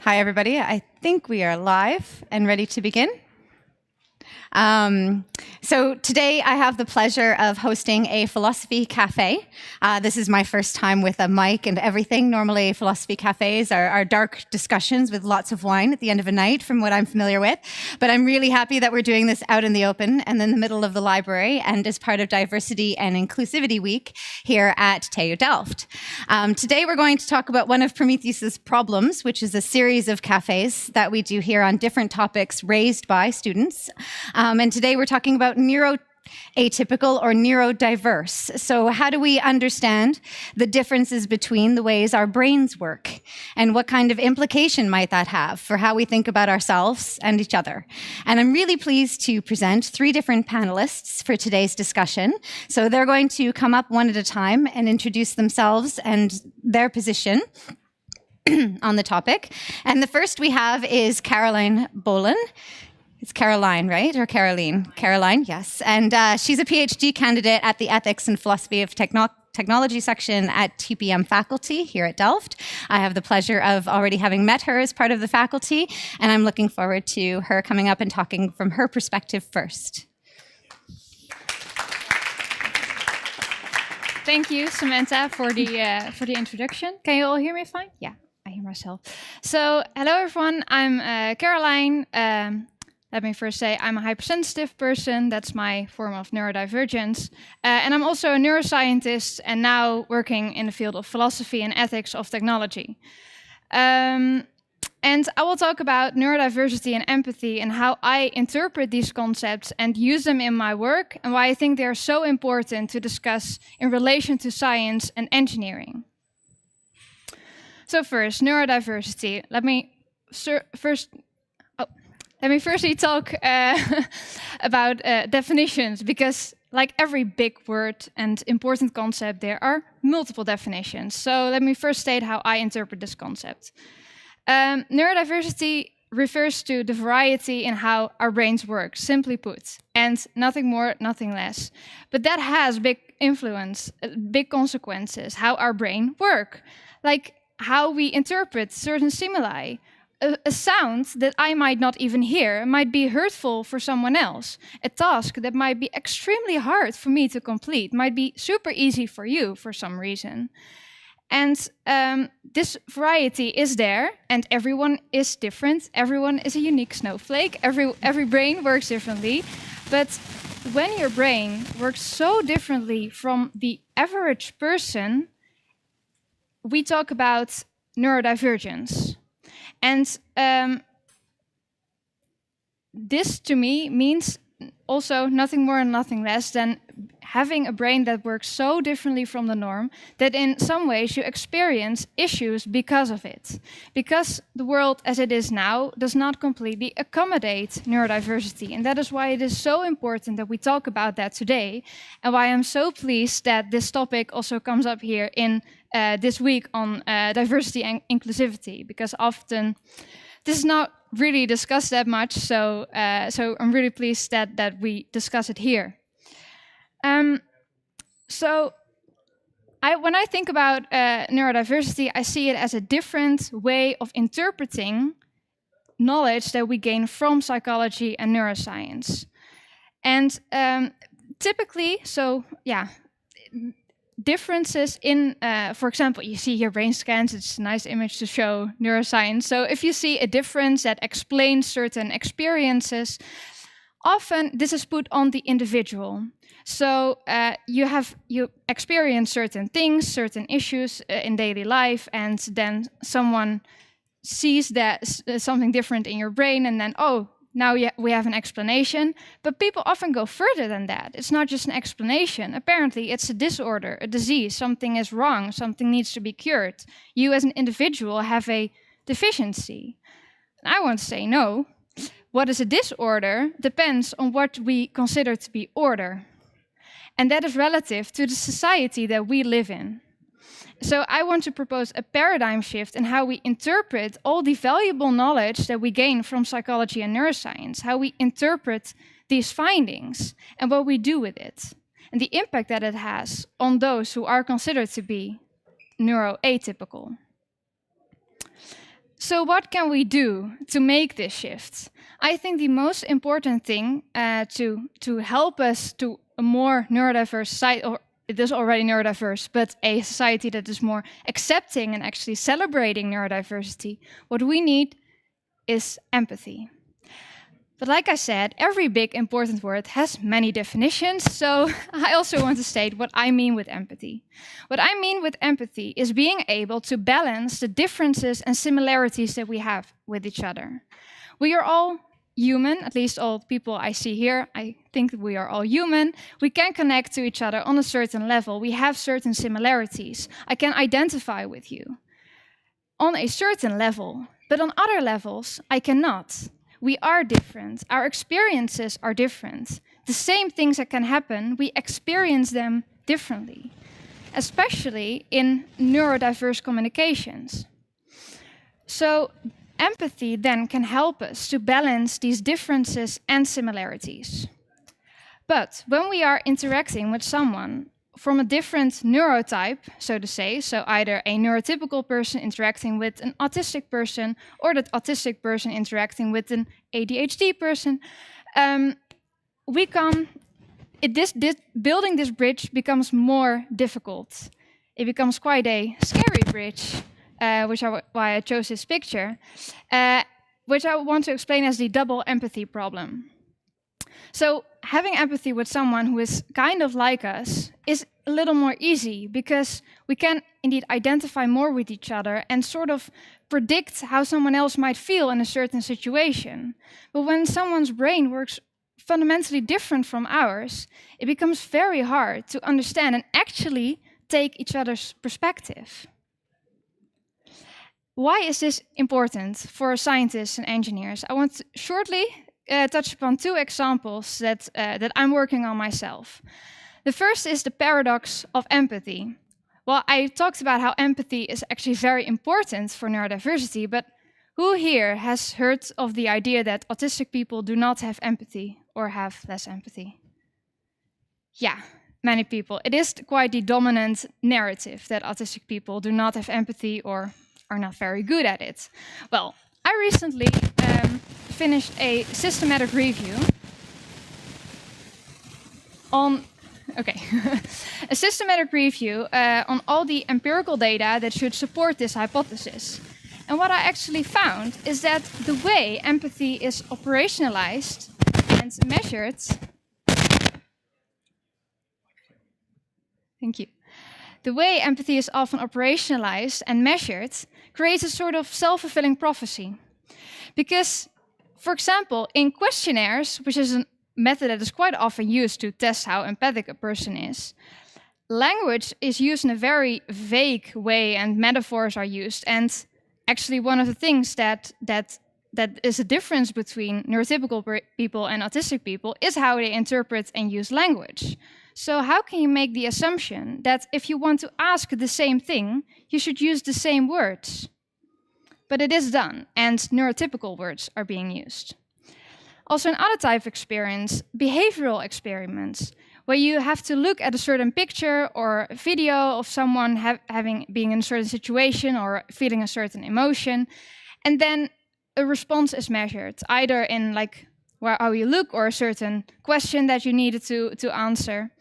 Hi, everybody. I think we are live and ready to begin. So today I have the pleasure of hosting a philosophy cafe. This is my first time with a mic and everything. Normally philosophy cafes are dark discussions with lots of wine at the end of a night from what I'm familiar with. But I'm really happy that we're doing this out in the open and in the middle of the library and as part of Diversity and Inclusivity Week here at TU Delft. Today we're going to talk about one of Prometheus's Problems, which is a series of cafes that we do here on different topics raised by students. And today we're talking about neurotypical or neurodiverse. So how do we understand the differences between the ways our brains work? And what kind of implication might that have for how we think about ourselves and each other? And I'm really pleased to present 3 different panelists for today's discussion. So they're going to come up one at a time and introduce themselves and their position on the topic. And the first we have is Caroline Bollen. It's Caroline, right? Or Caroline? Caroline, yes. And she's a PhD candidate at the Ethics and Philosophy of Technology section at TPM faculty here at Delft. I have the pleasure of already having met her as part of the faculty, and I'm looking forward to her coming up and talking from her perspective first. Thank you, Samantha, for the introduction. Can you all hear me fine? Yeah, I hear myself. So, hello everyone. I'm Caroline. Let me first say I'm a hypersensitive person. That's my form of neurodivergence. And I'm also a neuroscientist and now working in the field of philosophy and ethics of technology. And I will talk about neurodiversity and empathy and how I interpret these concepts and use them in my work and why I think they are so important to discuss in relation to science and engineering. So first, neurodiversity. Let me firstly talk about definitions, because like every big word and important concept, there are multiple definitions. So let me first state how I interpret this concept. Neurodiversity refers to the variety in how our brains work, simply put, and nothing more, nothing less. But that has big influence, big consequences, how our brain work, like how we interpret certain stimuli. A sound that I might not even hear might be hurtful for someone else. A task that might be extremely hard for me to complete might be super easy for you for some reason. And this variety is there, and everyone is different. Everyone is a unique snowflake. Every brain works differently. But when your brain works so differently from the average person, we talk about neurodivergence. And this to me means also nothing more and nothing less than having a brain that works so differently from the norm that in some ways you experience issues because of it. Because the world as it is now does not completely accommodate neurodiversity. And that is why it is so important that we talk about that today, and why I'm so pleased that this topic also comes up here in this week on diversity and inclusivity, because often this is not really discussed that much, so I'm really pleased that we discuss it here. When I think about neurodiversity, I see it as a different way of interpreting knowledge that we gain from psychology and neuroscience. And typically, differences in, for example, you see here brain scans. It's a nice image to show neuroscience. So if you see a difference that explains certain experiences, often this is put on the individual. So you experience certain things, certain issues in daily life, and then someone sees that something different in your brain, and then, oh, now we have an explanation. But people often go further than that. It's not just an explanation. Apparently, it's a disorder, a disease. Something is wrong. Something needs to be cured. You as an individual have a deficiency. And I want to say no. What is a disorder depends on what we consider to be order. And that is relative to the society that we live in. So I want to propose a paradigm shift in how we interpret all the valuable knowledge that we gain from psychology and neuroscience, how we interpret these findings and what we do with it, and the impact that it has on those who are considered to be neuroatypical. So what can we do to make this shift? I think the most important thing to help us to a more neurodiverse society, or it is already neurodiverse, but a society that is more accepting and actually celebrating neurodiversity, what we need is empathy. But like I said, every big important word has many definitions, so I also want to state what I mean with empathy. What I mean with empathy is being able to balance the differences and similarities that we have with each other. We are all human, at least all people I see here, I think that we are all human. We can connect to each other on a certain level. We have certain similarities. I can identify with you on a certain level, but on other levels, I cannot. We are different. Our experiences are different. The same things that can happen, we experience them differently, especially in neurodiverse communications. So empathy then can help us to balance these differences and similarities. But when we are interacting with someone from a different neurotype, so to say, so either a neurotypical person interacting with an autistic person, or that autistic person interacting with an ADHD person, building this bridge becomes more difficult. It becomes quite a scary bridge, why I chose this picture, which I want to explain as the double empathy problem. So having empathy with someone who is kind of like us is a little more easy because we can indeed identify more with each other and sort of predict how someone else might feel in a certain situation. But when someone's brain works fundamentally different from ours, it becomes very hard to understand and actually take each other's perspective. Why is this important for scientists and engineers? I want to shortly touch upon two examples that I'm working on myself. The first is the paradox of empathy. Well, I talked about how empathy is actually very important for neurodiversity, but who here has heard of the idea that autistic people do not have empathy or have less empathy? Yeah, many people. It is quite the dominant narrative that autistic people do not have empathy or are not very good at it. Well, I recently finished a systematic review on a systematic review on all the empirical data that should support this hypothesis. And what I actually found is that the way empathy is operationalized and measured, thank you. The way empathy is often operationalized and measured creates a sort of self-fulfilling prophecy. Because, for example, in questionnaires, which is a method that is quite often used to test how empathic a person is, language is used in a very vague way and metaphors are used. And actually one of the things that is a difference between neurotypical people and autistic people is how they interpret and use language. So how can you make the assumption that if you want to ask the same thing, you should use the same words? But it is done, and neurotypical words are being used. Also, in other type of experience, behavioral experiments, where you have to look at a certain picture or video of someone being in a certain situation or feeling a certain emotion, and then a response is measured, either in like how you look or a certain question that you needed to answer.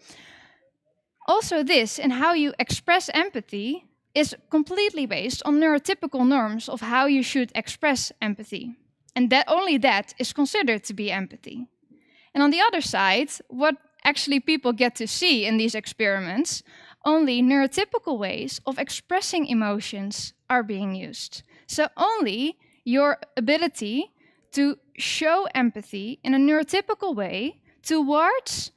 Also, this and how you express empathy is completely based on neurotypical norms of how you should express empathy. And that only that is considered to be empathy. And on the other side, what actually people get to see in these experiments, only neurotypical ways of expressing emotions are being used. So only your ability to show empathy in a neurotypical way towards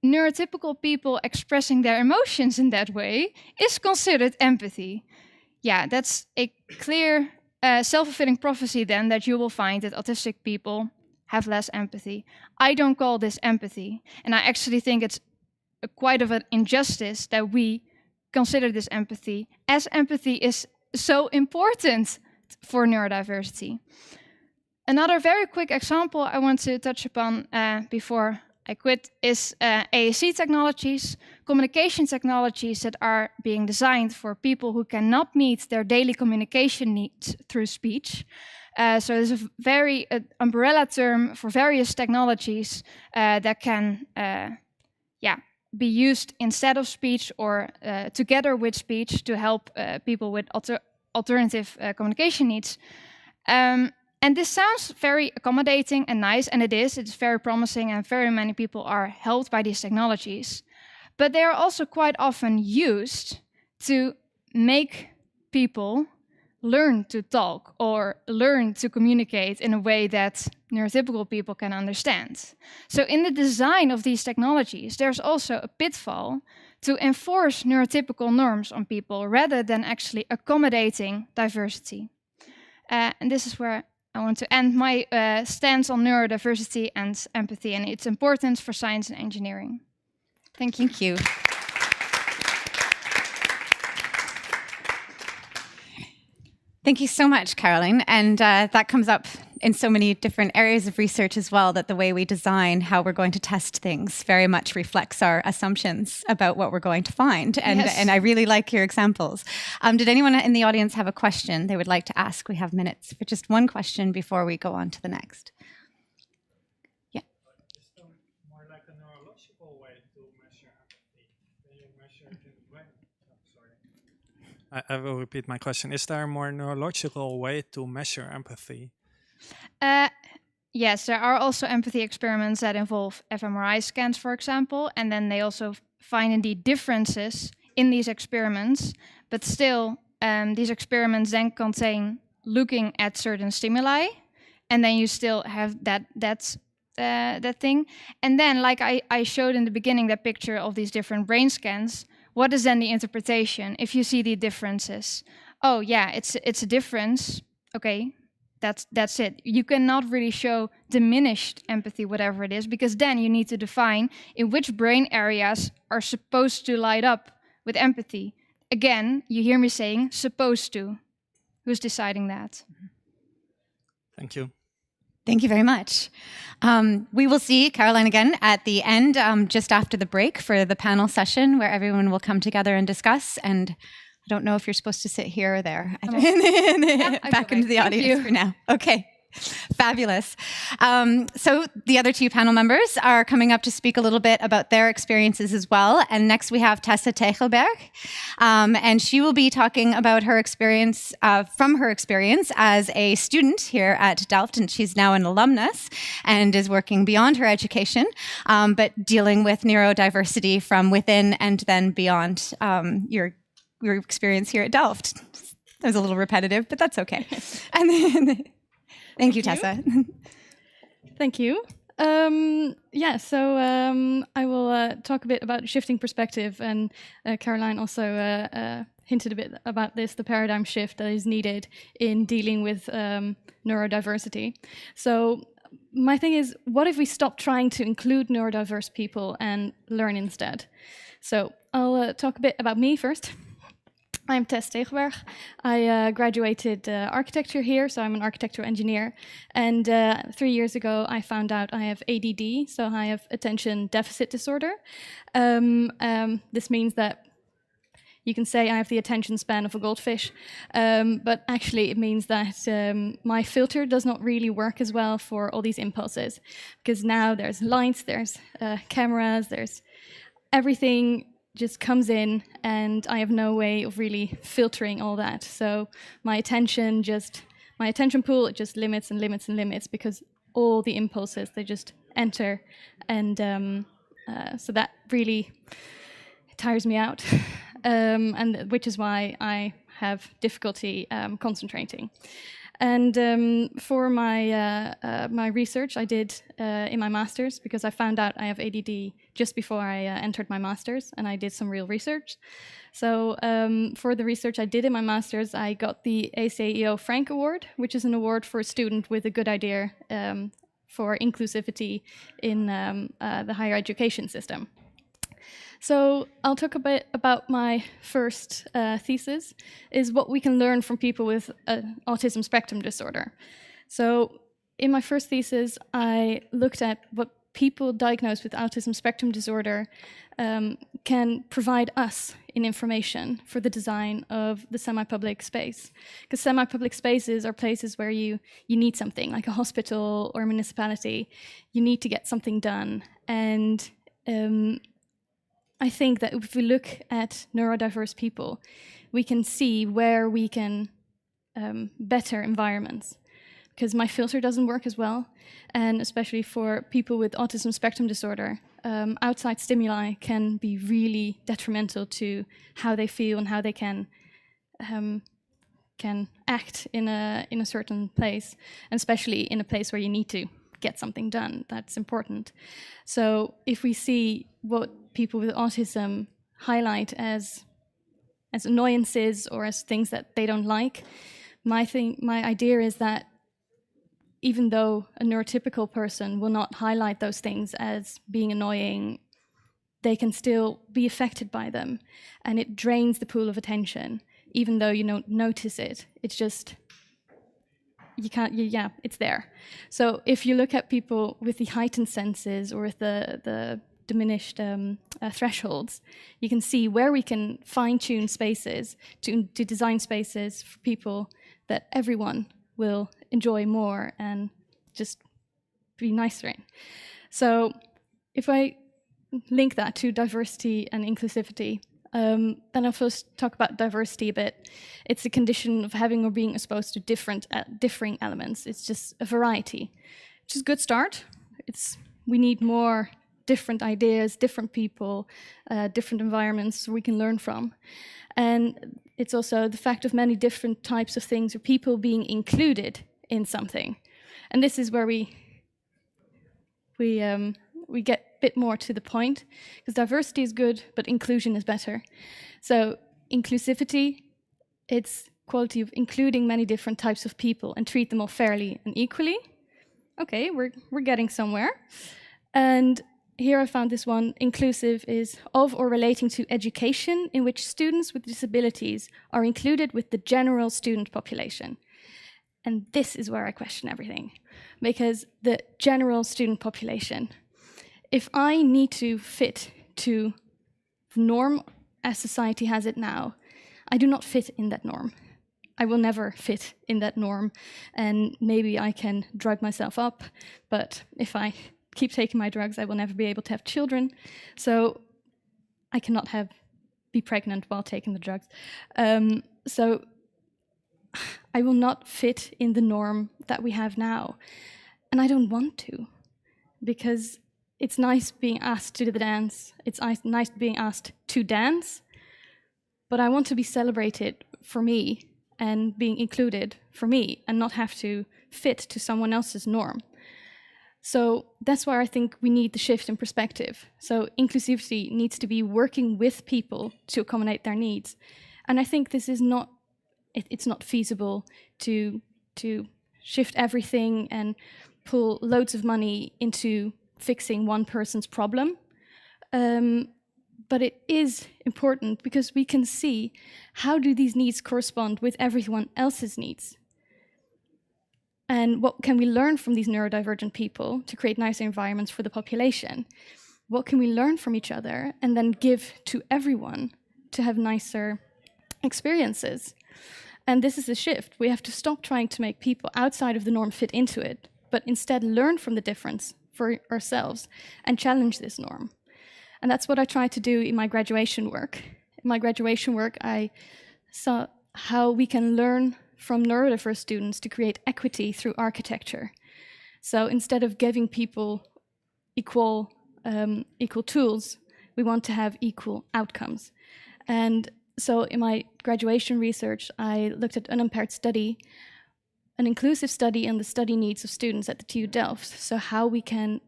neurotypical people expressing their emotions in that way is considered empathy. Yeah, that's a clear self-fulfilling prophecy then that you will find that autistic people have less empathy. I don't call this empathy, and I actually think it's quite of an injustice that we consider this empathy, as empathy is so important for neurodiversity. Another very quick example I want to touch upon before I quit, is AAC technologies, communication technologies that are being designed for people who cannot meet their daily communication needs through speech. So there's a very umbrella term for various technologies that can be used instead of speech or together with speech to help people with alternative communication needs. And this sounds very accommodating and nice, and it is. It's very promising, and very many people are helped by these technologies. But they are also quite often used to make people learn to talk or learn to communicate in a way that neurotypical people can understand. So in the design of these technologies, there's also a pitfall to enforce neurotypical norms on people rather than actually accommodating diversity. And this is where I want to end my stance on neurodiversity and empathy and its importance for science and engineering. Thank you. Thank you. Thank you so much, Caroline. And that comes up in so many different areas of research as well, that the way we design how we're going to test things very much reflects our assumptions about what we're going to find. And, Yes. and I really like your examples. Did anyone in the audience have a question they would like to ask? We have minutes for just one question before we go on to the next. Yeah. Is there more like a neurological way to measure empathy? Can you measure it in a way? Sorry. I will repeat my question. Is there a more neurological way to measure empathy? Yes, there are also empathy experiments that involve fMRI scans, for example, and then they also find indeed differences in these experiments, but still these experiments then contain looking at certain stimuli, and then you still have that thing. And then, like I showed in the beginning, that picture of these different brain scans, what is then the interpretation if you see the differences? Oh yeah, it's a difference, okay. That's it. You cannot really show diminished empathy, whatever it is, because then you need to define in which brain areas are supposed to light up with empathy. Again, you hear me saying supposed to. Who's deciding that? Thank you. Thank you very much. We will see Caroline again at the end, just after the break for the panel session where everyone will come together and discuss. And I don't know if you're supposed to sit here or there. Back into the audience for now. Okay, fabulous. So the other two panel members are coming up to speak a little bit about their experiences as well. And next we have Tess Tegelberg, and she will be talking about her experience, from her experience as a student here at Delft, and she's now an alumnus and is working beyond her education, but dealing with neurodiversity from within and then beyond your experience here at Delft. That was a little repetitive, but that's okay. And then, thank you, Tessa. Thank you. I will talk a bit about shifting perspective, and Caroline also hinted a bit about this, the paradigm shift that is needed in dealing with neurodiversity. So my thing is, what if we stop trying to include neurodiverse people and learn instead? So I'll talk a bit about me first. I'm Tess Tegelberg. I graduated architecture here, so I'm an architectural engineer. And 3 years ago, I found out I have ADD, so I have attention deficit disorder. This means that you can say I have the attention span of a goldfish, but actually it means that my filter does not really work as well for all these impulses, because now there's lights, there's cameras, there's everything just comes in, and I have no way of really filtering all that. So my attention pool, it just limits and limits and limits, because all the impulses, they just enter, and so that really tires me out, and which is why I have difficulty concentrating. And for my research I did in my master's, because I found out I have ADD just before I entered my master's, and I did some real research. So for the research I did in my master's, I got the ACEO Frank Award, which is an award for a student with a good idea for inclusivity in the higher education system. So I'll talk a bit about my first thesis, is what we can learn from people with autism spectrum disorder. So in my first thesis, I looked at what people diagnosed with autism spectrum disorder can provide us in information for the design of the semi-public space. Because semi-public spaces are places where you need something, like a hospital or a municipality. You need to get something done. And I think that if we look at neurodiverse people, we can see where we can better environments. Because my filter doesn't work as well, and especially for people with autism spectrum disorder, outside stimuli can be really detrimental to how they feel and how they can act in a certain place, and especially in a place where you need to get something done. That's important. So if we see what people with autism highlight as annoyances or as things that they don't like, my idea is that even though a neurotypical person will not highlight those things as being annoying, they can still be affected by them. And it drains the pool of attention, even though you don't notice it. It's just, you can't, yeah, it's there. So if you look at people with the heightened senses or with the diminished thresholds, you can see where we can fine-tune spaces to design spaces for people that everyone will enjoy more and just be nicer in. So if I link that to diversity and inclusivity, then I'll first talk about diversity a bit. It's a condition of having or being exposed to differing elements. It's just a variety, which is a good start. We need more different ideas, different people, different environments we can learn from. And it's also the fact of many different types of things or people being included in something. And this is where we get a bit more to the point, because diversity is good, but inclusion is better. So inclusivity, it's quality of including many different types of people and treat them all fairly and equally. Okay, we're getting somewhere. And here I found this one. Inclusive is of or relating to education in which students with disabilities are included with the general student population. And this is where I question everything, because the general student population, if I need to fit to the norm as society has it now, I do not fit in that norm. I will never fit in that norm, and maybe I can drug myself up, but if I keep taking my drugs, I will never be able to have children. So I cannot be pregnant while taking the drugs. So I will not fit in the norm that we have now. And I don't want to, because it's nice being asked to the dance. It's nice being asked to dance, but I want to be celebrated for me and being included for me and not have to fit to someone else's norm. So that's why I think we need the shift in perspective. So inclusivity needs to be working with people to accommodate their needs. And I think this is not, it's not feasible to shift everything and pull loads of money into fixing one person's problem. But it is important because we can see how do these needs correspond with everyone else's needs. And what can we learn from these neurodivergent people to create nicer environments for the population? What can we learn from each other and then give to everyone to have nicer experiences? And this is the shift. We have to stop trying to make people outside of the norm fit into it, but instead learn from the difference for ourselves and challenge this norm. And that's what I tried to do in my graduation work. In my graduation work, I saw how we can learn from neurodiverse students to create equity through architecture. So instead of giving people equal tools, we want to have equal outcomes. And so in my graduation research, I looked at unimpaired study, an inclusive study on the study needs of students at the TU Delft. So how we can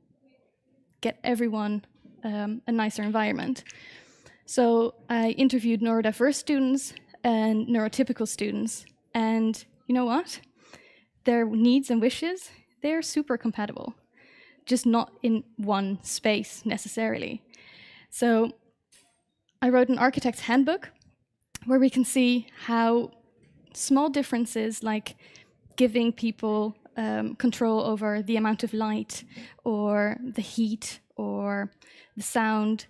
get everyone a nicer environment. So I interviewed neurodiverse students and neurotypical students. And you know what? Their needs and wishes, they're super compatible, just not in one space necessarily. So I wrote an architect's handbook where we can see how small differences like giving people control over the amount of light or the heat or the sound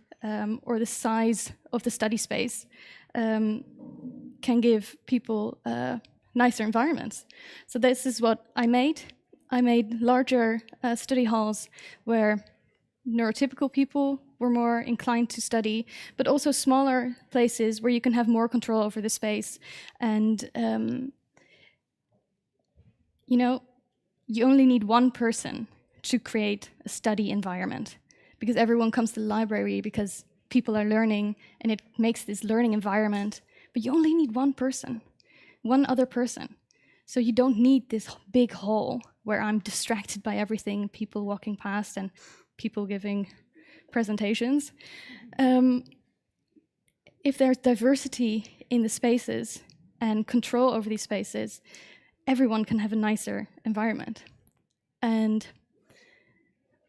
or the size of the study space can give people nicer environments. So this is what I made. I made larger study halls where neurotypical people were more inclined to study, but also smaller places where you can have more control over the space. And, you know, you only need one person to create a study environment, because everyone comes to the library because people are learning and it makes this learning environment, but you only need one person, one other person. So you don't need this big hall where I'm distracted by everything, people walking past and people giving presentations. If there's diversity in the spaces and control over these spaces, everyone can have a nicer environment. And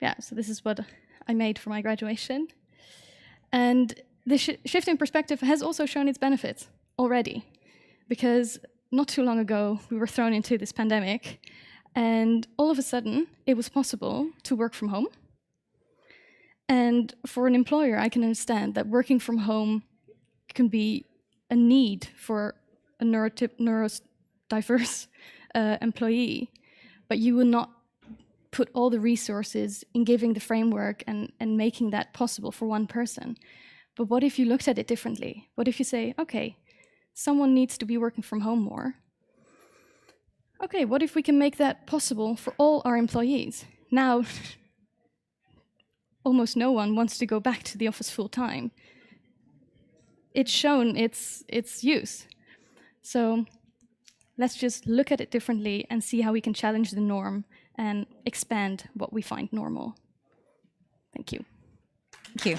yeah, so this is what I made for my graduation. And the shift in perspective has also shown its benefits already, because not too long ago, we were thrown into this pandemic, and all of a sudden, it was possible to work from home. And for an employer, I can understand that working from home can be a need for a neurodiverse employee, but you will not put all the resources in giving the framework and making that possible for one person. But what if you looked at it differently? What if you say, okay, someone needs to be working from home more. Okay, what if we can make that possible for all our employees? Now, almost no one wants to go back to the office full time. It's shown its use. So let's just look at it differently and see how we can challenge the norm and expand what we find normal. Thank you. Thank you.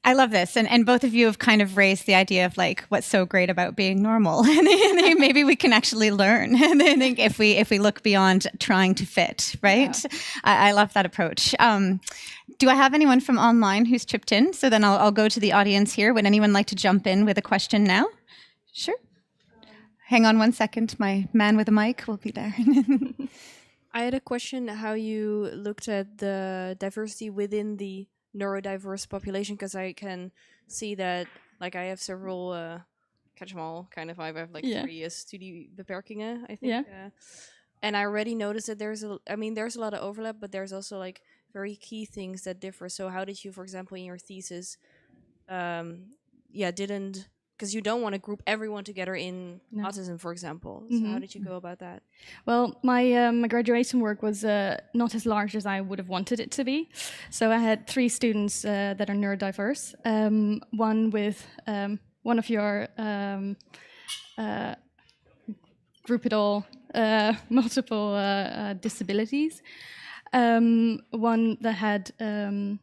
I love this. And both of you have kind of raised the idea of like, what's so great about being normal? And maybe we can actually learn. And I think if we look beyond trying to fit, right? Yeah. I love that approach. Do I have anyone from online who's chipped in? So then I'll go to the audience here. Would anyone like to jump in with a question now? Sure. Hang on one second. My man with a mic will be there. I had a question how you looked at the diversity within the neurodiverse population, because I can see that, like, I have several catch them all kind of vibe. I have like 3 studiebeperkingen, I think. Yeah. And I already noticed that there's a lot of overlap, but there's also like very key things that differ. So how did you, for example, in your thesis, because you don't want to group everyone together in autism, for example. So how did you go about that? Well, my graduation work was not as large as I would have wanted it to be. So I had 3 students that are neurodiverse. One with one of your group it all, multiple disabilities. One that had a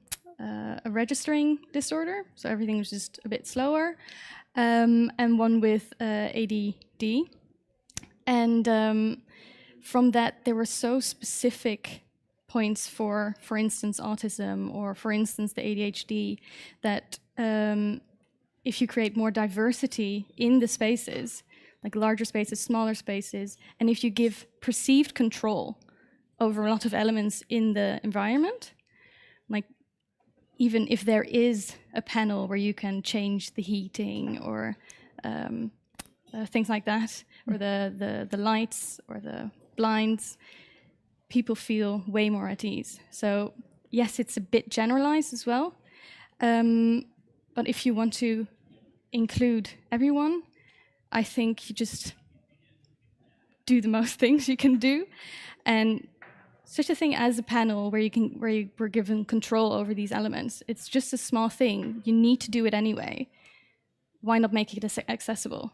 registering disorder, so everything was just a bit slower. And one with ADD. And from that, there were so specific points for instance, autism, or for instance, the ADHD, that if you create more diversity in the spaces, like larger spaces, smaller spaces, and if you give perceived control over a lot of elements in the environment, like even if there is a panel where you can change the heating or things like that, or the lights or the blinds, people feel way more at ease. So yes, it's a bit generalized as well. But if you want to include everyone, I think you just do the most things you can do. And such a thing as a panel where you were given control over these elements. It's just a small thing. You need to do it anyway. Why not make it accessible?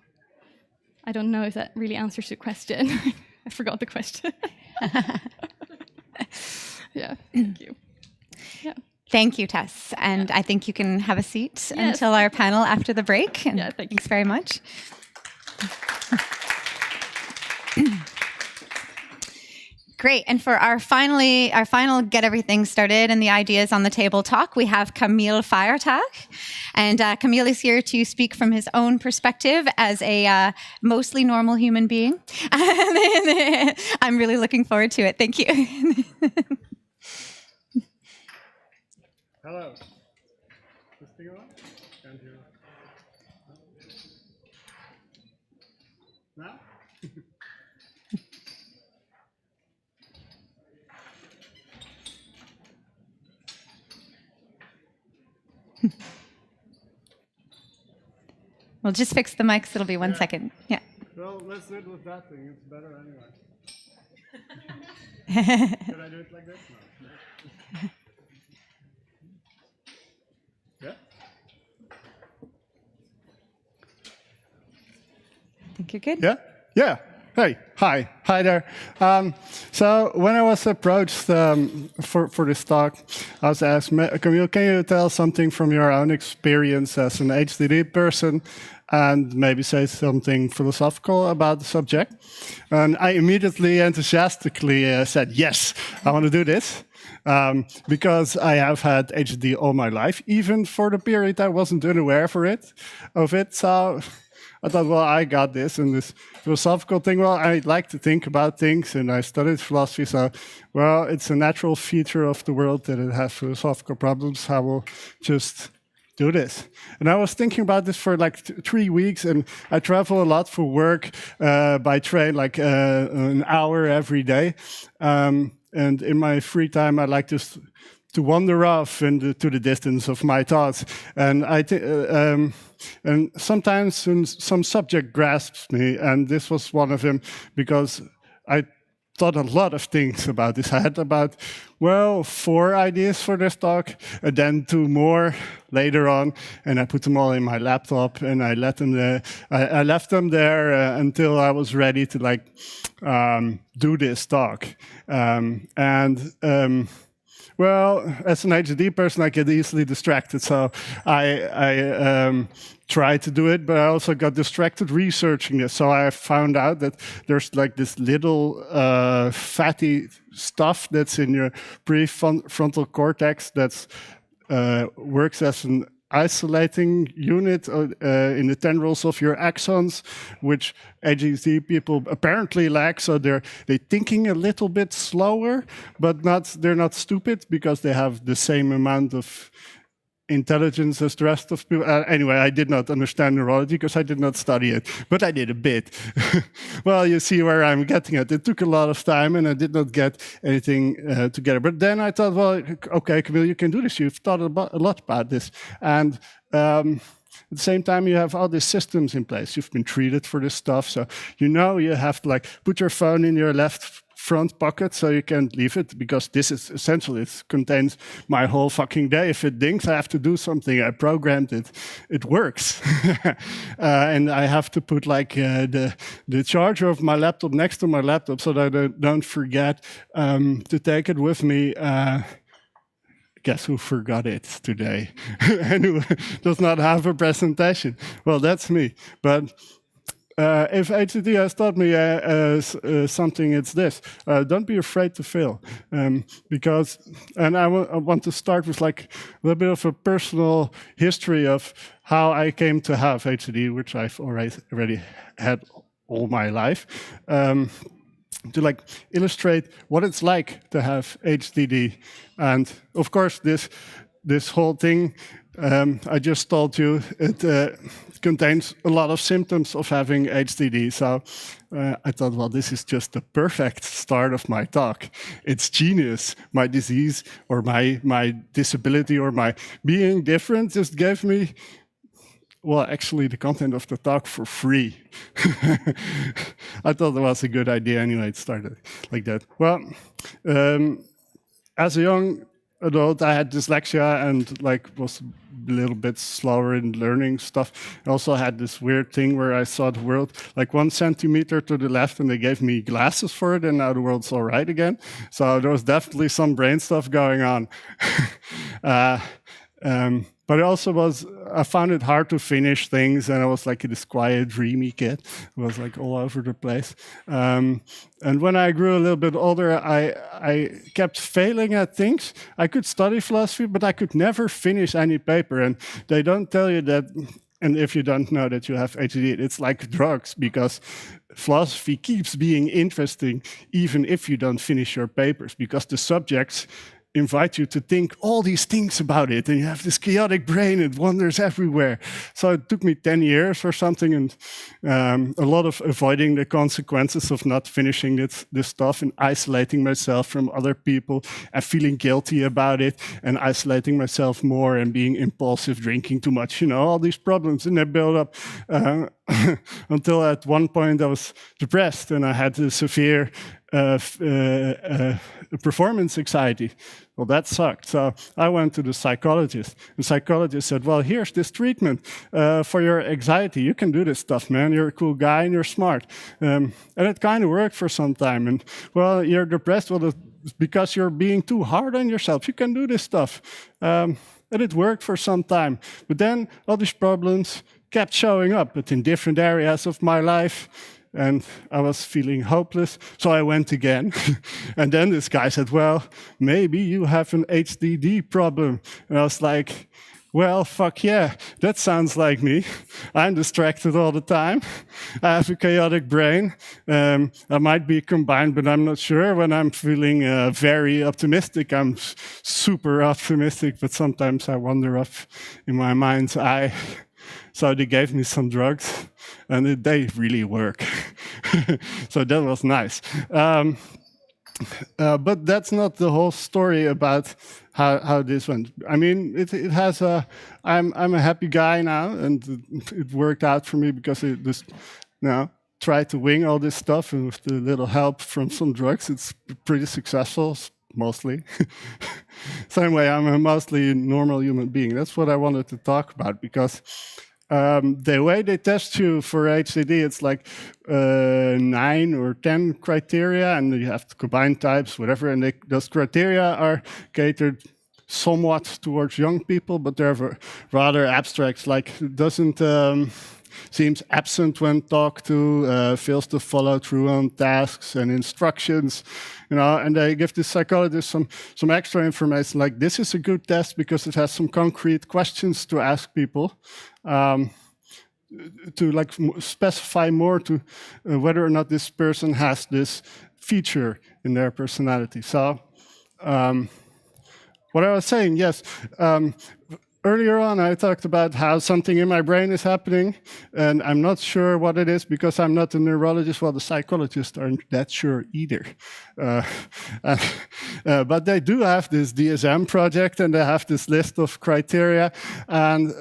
I don't know if that really answers your question. I forgot the question. Yeah, thank you. Yeah. Thank you, Tess. And I think you can have a seat until our panel after the break. And thanks very much. Great. And for our final get everything started and the ideas on the table talk, we have Kamiel Feiertag. And Kamiel is here to speak from his own perspective as a mostly normal human being. I'm really looking forward to it. Thank you. Hello. This thing on? Can't hear. Now? We'll just fix the mics. It'll be 1 second. Yeah. Well, let's do it with that thing. It's better anyway. Should I do it like this? No. Yeah? I think you're good. Yeah? Yeah. Hey, hi there. So when I was approached for this talk, I was asked, Kamiel, can you tell something from your own experience as an HDD person and maybe say something philosophical about the subject? And I immediately enthusiastically said, yes, I want to do this. Because I have had HDD all my life, even for the period I wasn't unaware of it. So I thought, well, I got this, and this philosophical thing, well, I like to think about things, and I studied philosophy, so, well, it's a natural feature of the world that it has philosophical problems. I will just do this. And I was thinking about this for like 3 weeks, and I travel a lot for work by train, like an hour every day. And in my free time, I like to wander off into the distance of my thoughts. And and sometimes some subject grasps me, and this was one of them, because I thought a lot of things about this. I had about, well, 4 ideas for this talk, and then 2 more later on, and I put them all in my laptop, and I let them there. I left them there until I was ready to do this talk. Well, as an HD person, I get easily distracted, so I tried to do it, but I also got distracted researching this. So I found out that there's like this little fatty stuff that's in your prefrontal cortex that works as an isolating unit in the tendrils of your axons, which ADHD people apparently lack. So they're thinking a little bit slower, but they're not stupid, because they have the same amount of intelligence as the rest of people. Anyway, I did not understand neurology because I did not study it, but I did a bit. Well, you see where I'm getting at. It took a lot of time, and I did not get anything together. But then I thought, well, okay, Kamiel, you can do this. You've thought a lot about this. And at the same time, you have all these systems in place. You've been treated for this stuff. So you have to put your phone in your left front pocket so you can't leave it, because this is essentially, it contains my whole fucking day. If it dings, I have to do something. I programmed it. It works. And I have to put the charger of my laptop next to my laptop so that I don't forget to take it with me. Guess who forgot it today? And who does not have a presentation? Well, that's me. But if HDD has taught me something, it's this. Don't be afraid to fail. Because, and I want to start with a little bit of a personal history of how I came to have HDD, which I've already had all my life. To illustrate what it's like to have HDD. And of course, this whole thing I just told you, it contains a lot of symptoms of having HDD. So I thought, well, this is just the perfect start of my talk. It's genius. My disease or my disability or my being different just gave me, well, actually the content of the talk for free. I thought it was a good idea anyway. It started like that. Well, as a young adult, I had dyslexia and was a little bit slower in learning stuff. I also had this weird thing where I saw the world 1 centimeter to the left, and they gave me glasses for it, and now the world's all right again. So there was definitely some brain stuff going on. but I found it hard to finish things, and I was like this quiet, dreamy kid. I was like all over the place. And when I grew a little bit older, I kept failing at things. I could study philosophy, but I could never finish any paper. And they don't tell you that, and if you don't know that you have ADD, it's like drugs, because philosophy keeps being interesting even if you don't finish your papers, because the subjects invite you to think all these things about it, and you have this chaotic brain, it wanders everywhere. So it took me 10 years or something, and a lot of avoiding the consequences of not finishing this stuff, and isolating myself from other people and feeling guilty about it, and isolating myself more and being impulsive, drinking too much, all these problems, and they build up until at one point I was depressed, and I had a severe performance anxiety. Well, that sucked. So I went to the psychologist. The psychologist said, well, here's this treatment for your anxiety. You can do this stuff, man. You're a cool guy and you're smart. And it kind of worked for some time. And, well, you're depressed. Well, it's because you're being too hard on yourself. You can do this stuff. And it worked for some time. But then all these problems kept showing up, but in different areas of my life. And I was feeling hopeless, so I went again. And then this guy said, well, maybe you have an HDD problem. And I was like, well, fuck yeah, that sounds like me. I'm distracted all the time. I have a chaotic brain. I might be combined, but I'm not sure. When I'm feeling very optimistic, I'm super optimistic, but sometimes I wander up in my mind's eye. So they gave me some drugs, and they really work. So that was nice. But that's not the whole story about how this went. I mean, it has a. I'm a happy guy now, and it worked out for me because it just tried to wing all this stuff, and with a little help from some drugs, it's pretty successful. Mostly. Same way, I'm a mostly normal human being. That's what I wanted to talk about, because the way they test you for HDD, it's like 9 or 10 criteria, and you have to combine types, whatever, and those criteria are catered somewhat towards young people, but they're rather abstract, like doesn't... seems absent when talked to, fails to follow through on tasks and instructions, and they give the psychologist some extra information, like this is a good test because it has some concrete questions to ask people, to like specify more to whether or not this person has this feature in their personality. So, what I was saying, yes, earlier on, I talked about how something in my brain is happening, and I'm not sure what it is because I'm not a neurologist. Well, the psychologists aren't that sure either. But they do have this DSM project, and they have this list of criteria. And,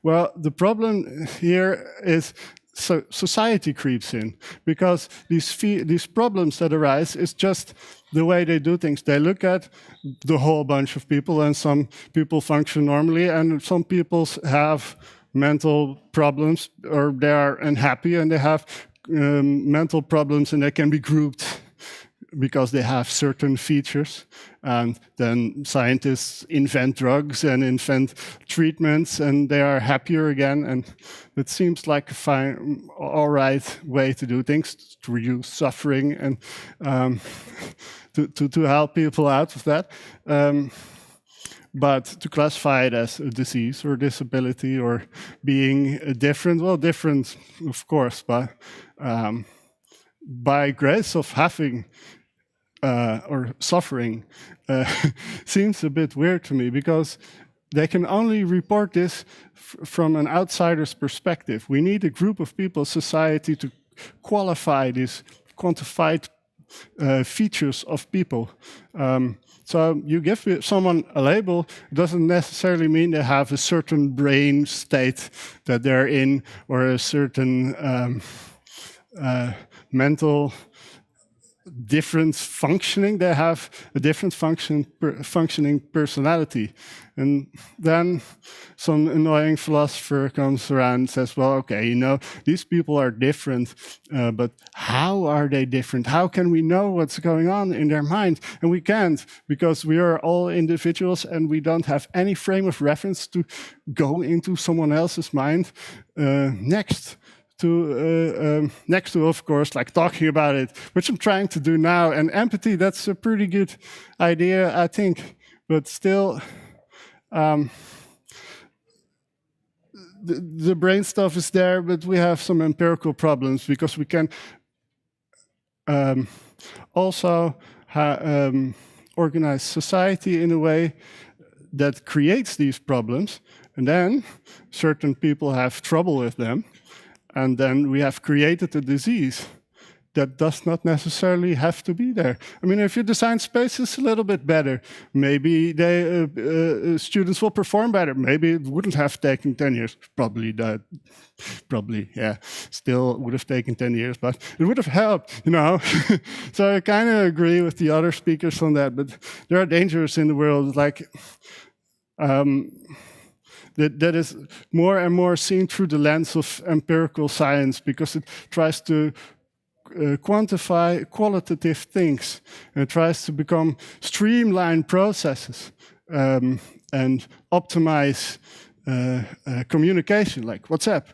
well, the problem here is society creeps in, because these problems that arise is just the way they do things. They look at the whole bunch of people, and some people function normally, and some people have mental problems, or they are unhappy, and they have mental problems, and they can be grouped because they have certain features. And then scientists invent drugs and invent treatments, and they are happier again. And it seems like a fine, all right way to do things, to reduce suffering and to help people out of that. But to classify it as a disease or disability or being different, well, different, of course, but by grace of having or suffering seems a bit weird to me, because they can only report this from an outsider's perspective. We need a group of people, society, to qualify these quantified features of people. So you give someone a label, it doesn't necessarily mean they have a certain brain state that they're in, or a certain mental different functioning. They have a different functioning personality. And then some annoying philosopher comes around and says, well, okay, you know, these people are different, but how are they different? How can we know what's going on in their mind? And we can't, because we are all individuals and we don't have any frame of reference to go into someone else's mind next to, of course, like talking about it, which I'm trying to do now. And empathy, that's a pretty good idea, I think. But still, the brain stuff is there, but we have some empirical problems because we can also organize society in a way that creates these problems. And then certain people have trouble with them. And then we have created a disease that does not necessarily have to be there. I mean, if you design spaces a little bit better, maybe students will perform better. Maybe it wouldn't have taken 10 years. Probably, yeah. Still would have taken 10 years, but it would have helped, you know. So I kind of agree with the other speakers on that, but there are dangers in the world, like... that is more and more seen through the lens of empirical science, because it tries to quantify qualitative things, and it tries to become streamlined processes and optimize communication, like WhatsApp.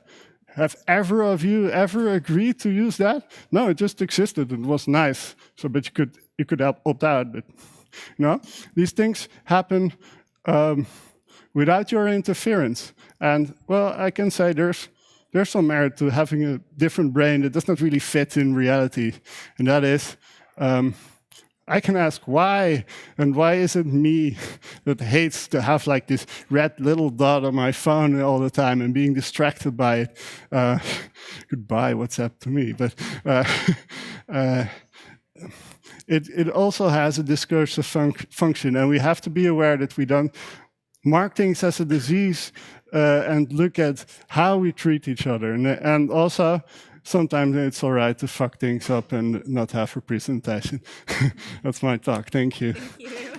Have ever of you ever agreed to use that? No, it just existed. It was nice. So, but you could opt out. But you know, these things happen without your interference. And well, I can say there's some merit to having a different brain that does not really fit in reality. And that is, I can ask why, and why is it me that hates to have like this red little dot on my phone all the time and being distracted by it? Goodbye, WhatsApp to me. But it also has a discursive function, and we have to be aware that we don't mark things as a disease and look at how we treat each other. And also, sometimes it's all right to fuck things up and not have a presentation. That's my talk. Thank you. Thank you.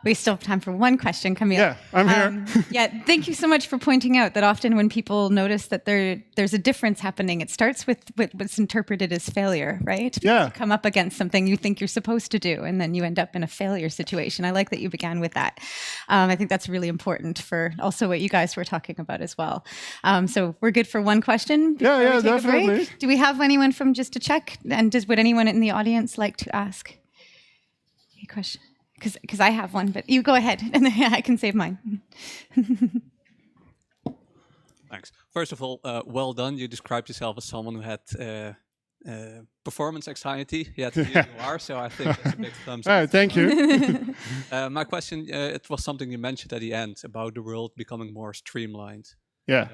We still have time for one question, Kamiel. Yeah, I'm here. Yeah, thank you so much for pointing out that often when people notice that there's a difference happening, it starts with what's interpreted as failure, right? Yeah. You come up against something you think you're supposed to do, and then you end up in a failure situation. I like that you began with that. I think that's really important for also what you guys were talking about as well. So we're good for one question before we take definitely. a break? Do we have anyone from, just to check, and would anyone in the audience like to ask a question? Because I have one, but you go ahead, and then I can save mine. Thanks. First of all, well done. You described yourself as someone who had performance anxiety. Yet you are, so I think that's a big thumbs up. Thank you. My question, it was something you mentioned at the end about the world becoming more streamlined. Yeah.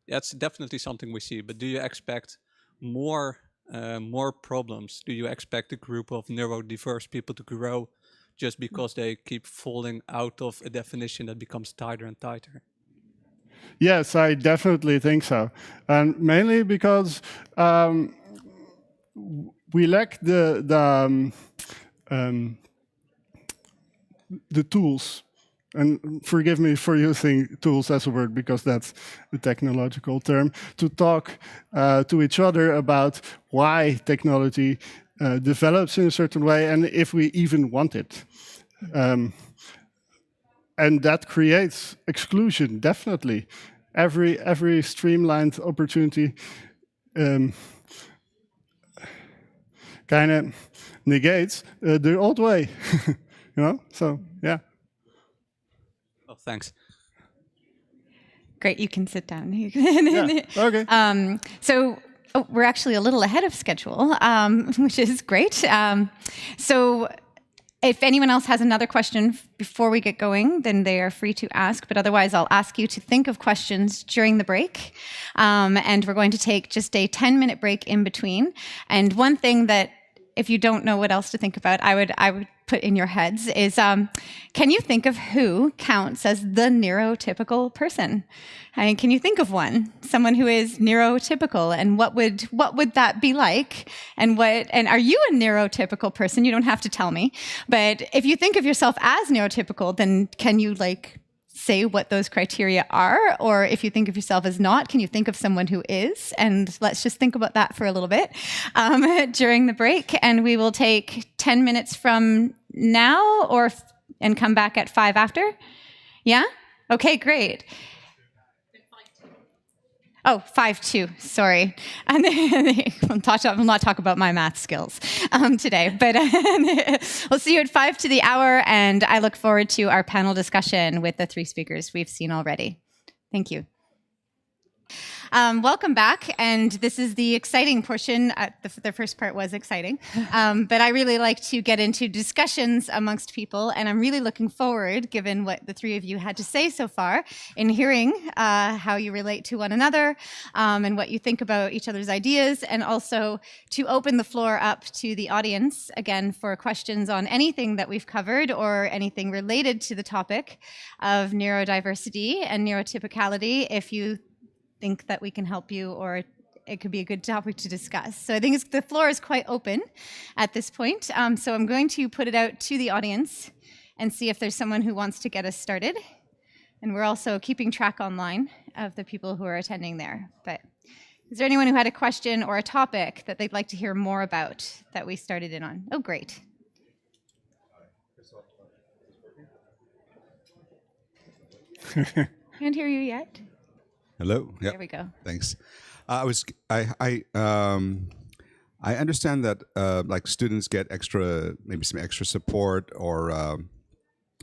Yeah, it's definitely something we see. But do you expect more problems? Do you expect a group of neurodiverse people to grow just because they keep falling out of a definition that becomes tighter and tighter? Yes, I definitely think so. And mainly because we lack the tools. And forgive me for using tools as a word, because that's the technological term, to talk to each other about why technology develops in a certain way, and if we even want it. And that creates exclusion, definitely. Every streamlined opportunity kind of negates the old way, you know? So, yeah. Oh, thanks. Great, you can sit down. Yeah, okay. So we're actually a little ahead of schedule, which is great. So if anyone else has another question before we get going, then they are free to ask. But otherwise, I'll ask you to think of questions during the break. And we're going to take just a 10-minute break in between. And one thing that, if you don't know what else to think about, I would put in your heads is, can you think of who counts as the neurotypical person? I mean, can you think of someone who is neurotypical, and what would that be like? And are you a neurotypical person? You don't have to tell me, but if you think of yourself as neurotypical, then can you say what those criteria are? Or if you think of yourself as not, can you think of someone who is? And let's just think about that for a little bit during the break. And we will take 10 minutes from now and come back at 5 after. Yeah? Okay, great. Oh, 5-2, sorry. And we'll not talk about my math skills today, but we'll see you at 5 to the hour, and I look forward to our panel discussion with the 3 speakers we've seen already. Thank you. Welcome back, and this is the exciting portion. The first part was exciting, but I really like to get into discussions amongst people, and I'm really looking forward, given what the 3 of you had to say so far, in hearing how you relate to one another and what you think about each other's ideas, and also to open the floor up to the audience, again, for questions on anything that we've covered or anything related to the topic of neurodiversity and neurotypicality, if you think that we can help you, or it could be a good topic to discuss. So I think the floor is quite open at this point. So I'm going to put it out to the audience and see if there's someone who wants to get us started. And we're also keeping track online of the people who are attending there. But is there anyone who had a question or a topic that they'd like to hear more about that we started in on? Oh, great. Can't hear you yet. Hello. Yep. There we go. Thanks. I understand that students get maybe some extra support or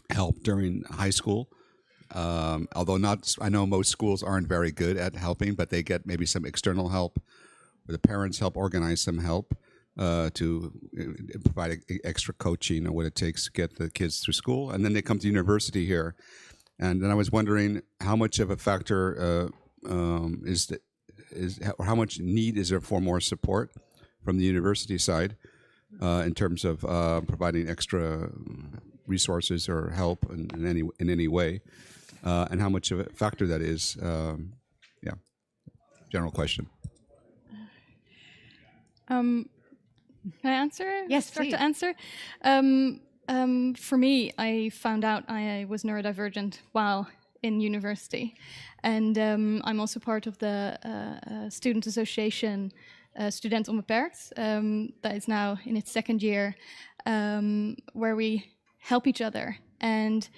help during high school. Although I know most schools aren't very good at helping, but they get maybe some external help, or the parents help organize some help to provide extra coaching or what it takes to get the kids through school, and then they come to university here. And then I was wondering how much of a factor or how much need is there for more support from the university side in terms of providing extra resources or help in any way, and how much of a factor that is. General question. Can I answer? Yes, Start please. to answer. For me, I found out I was neurodivergent while in university, and I'm also part of the student association, Student Onbeperkt, that is now in its 2nd year, where we help each other, and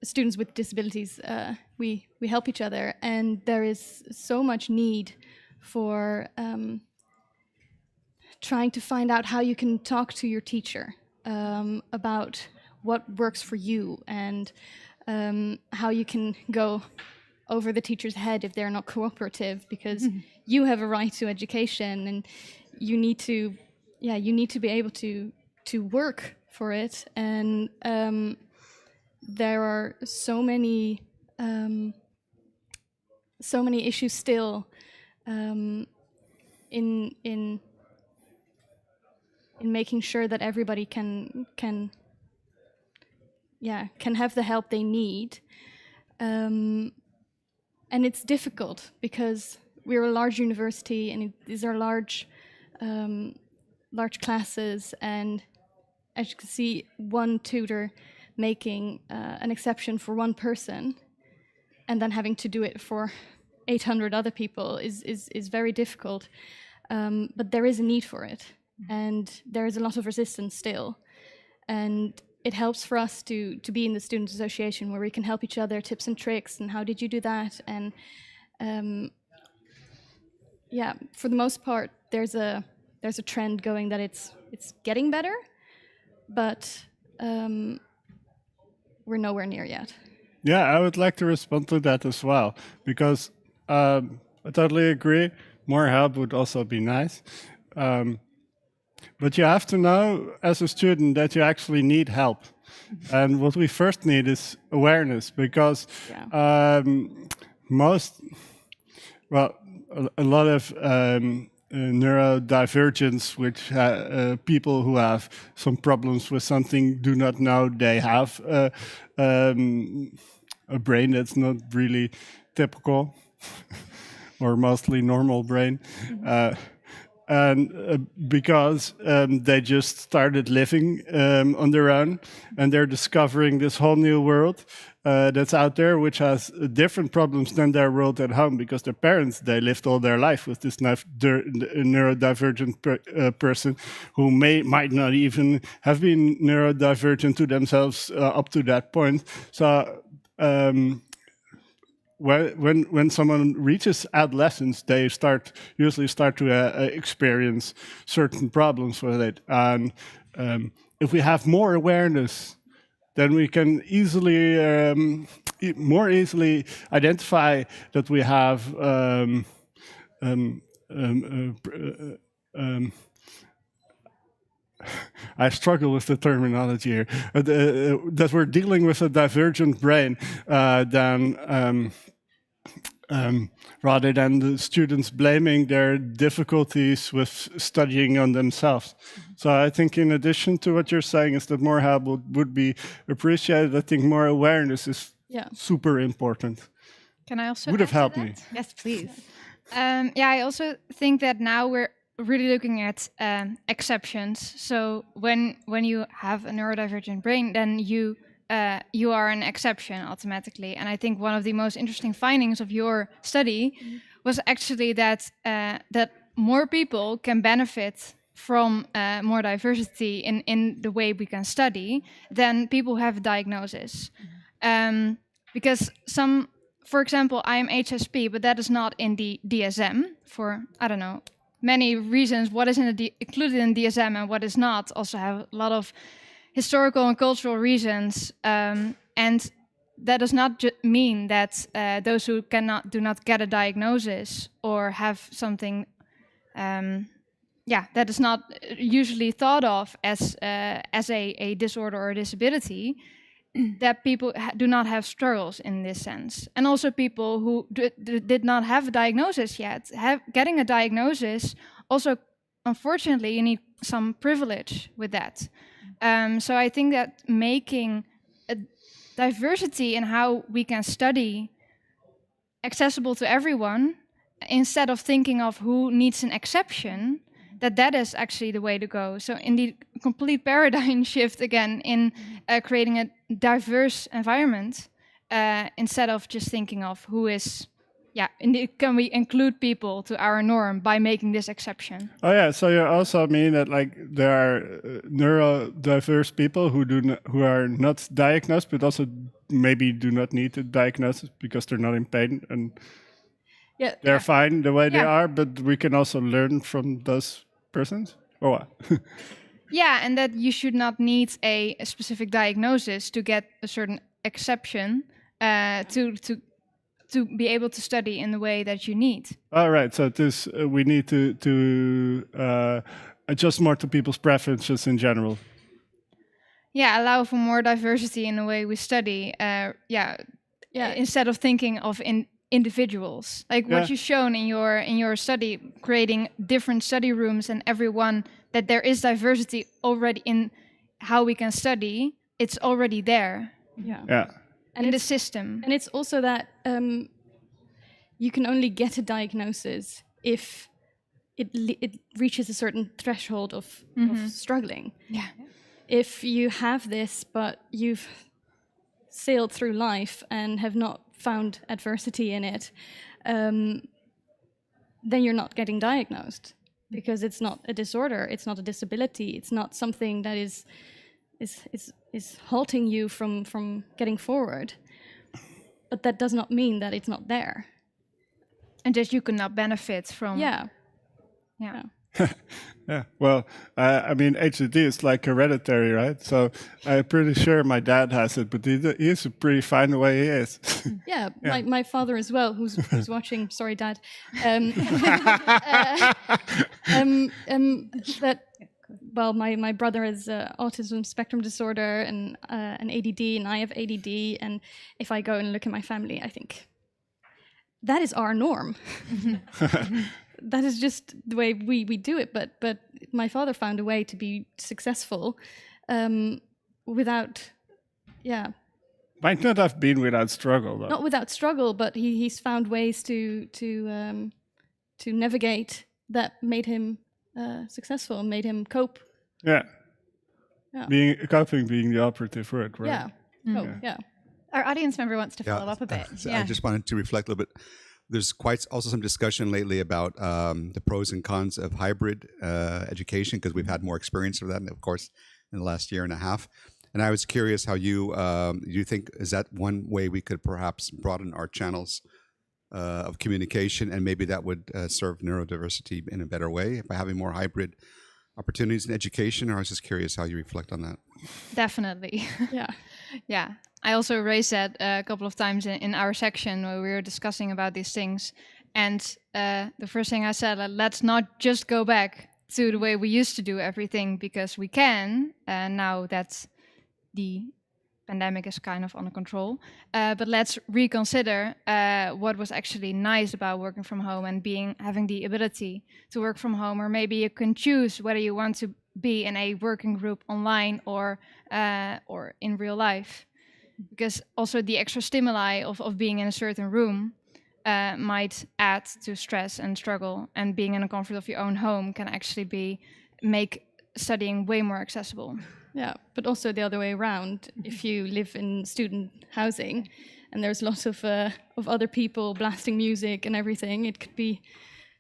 students with disabilities, we help each other, and there is so much need for trying to find out how you can talk to your teacher about what works for you, and how you can go over the teacher's head if they're not cooperative, because you have a right to education, and you need to be able to work for it. And there are so many issues still in making sure that everybody can have the help they need, and it's difficult because we're a large university, and these are large classes, and as you can see, one tutor making an exception for one person, and then having to do it for 800 other people is very difficult. But there is a need for it, and there is a lot of resistance still, and it helps for us to be in the student association, where we can help each other, tips and tricks, and how did you do that? And for the most part, there's a trend going that it's getting better, but we're nowhere near yet. Yeah, I would like to respond to that as well, because I totally agree. More help would also be nice. But you have to know as a student that you actually need help. And what we first need is awareness, because a lot of neurodivergence, which people who have some problems with something do not know they have a brain that's not really typical or mostly normal brain. And because they just started living on their own, and they're discovering this whole new world that's out there, which has different problems than their world at home, because their parents, they lived all their life with this neurodivergent person who might not even have been neurodivergent to themselves up to that point. So when someone reaches adolescence, they usually start to experience certain problems with it. And if we have more awareness, then we can more easily identify that we have I struggle with the terminology here. That we're dealing with a divergent brain rather than the students blaming their difficulties with studying on themselves. So I think in addition to what you're saying is that more help would be appreciated. I think more awareness is super important. Can I also would have add helped to me. that? Yes, please. I also think that now we're really looking at exceptions. So when you have a neurodivergent brain, then you are an exception automatically. And I think one of the most interesting findings of your study was actually that that more people can benefit from more diversity in the way we can study than people who have a diagnosis. Because for example, I am HSP, but that is not in the DSM for, I don't know, many reasons. What is included in DSM and what is not also have a lot of historical and cultural reasons, and that does not mean that those who do not get a diagnosis or have something, that is not usually thought of as a disorder or a disability, that people do not have struggles in this sense. And also people who did not have a diagnosis yet, getting a diagnosis, also, unfortunately, you need some privilege with that. So I think that making a diversity in how we can study accessible to everyone, instead of thinking of who needs an exception, that is actually the way to go. So in the complete paradigm shift again in creating a diverse environment, instead of just thinking of who is, can we include people to our norm by making this exception? Oh yeah, so you also mean that like there are neurodiverse people who are not diagnosed, but also maybe do not need a diagnosis because they're not in pain and they're fine the way they are. But we can also learn from those persons, or what? And that you should not need a specific diagnosis to get a certain exception to be able to study in the way that you need. All right, so this we need to adjust more to people's preferences in general. Allow for more diversity in the way we study. Instead of thinking of individuals, like what you've shown in your study, creating different study rooms and everyone, that there is diversity already in how we can study. It's already there. And in the system. And it's also that you can only get a diagnosis if it reaches a certain threshold of struggling. If you have this, but you've sailed through life and have not found adversity in it, then you're not getting diagnosed, because it's not a disorder, it's not a disability, it's not something that is halting you from getting forward. But that does not mean that it's not there. And that you cannot benefit from. Yeah. Well, I mean, HDD is like hereditary, right? So I'm pretty sure my dad has it, but he's pretty fine the way he is. My father as well, who's watching. Sorry, Dad. My brother has autism spectrum disorder and an ADD, and I have ADD. And if I go and look at my family, I think that is our norm. that is just the way we do it. But my father found a way to be successful without, Might not have been without struggle, though. not without struggle, but he's found ways to navigate that made him successful, made him cope. Yeah. Yeah. Coping being the operative word, right? Yeah. Cope, yeah. Our audience member wants to follow up a bit. So I just wanted to reflect a little bit. There's quite also some discussion lately about the pros and cons of hybrid education, because we've had more experience of that, of course, in the last year and a half. And I was curious how you think, is that one way we could perhaps broaden our channels of communication, and maybe that would serve neurodiversity in a better way by having more hybrid opportunities in education? Or I was just curious how you reflect on that. Definitely. Yeah. Yeah. I also raised that a couple of times in our section where we were discussing about these things. And the first thing I said, let's not just go back to the way we used to do everything, because we can now that the pandemic is kind of under control. But let's reconsider what was actually nice about working from home and having the ability to work from home. Or maybe you can choose whether you want to be in a working group online or in real life. Because also the extra stimuli of being in a certain room might add to stress and struggle, and being in the comfort of your own home can actually make studying way more accessible. Yeah, but also the other way around. If you live in student housing and there's lots of other people blasting music and everything, it could be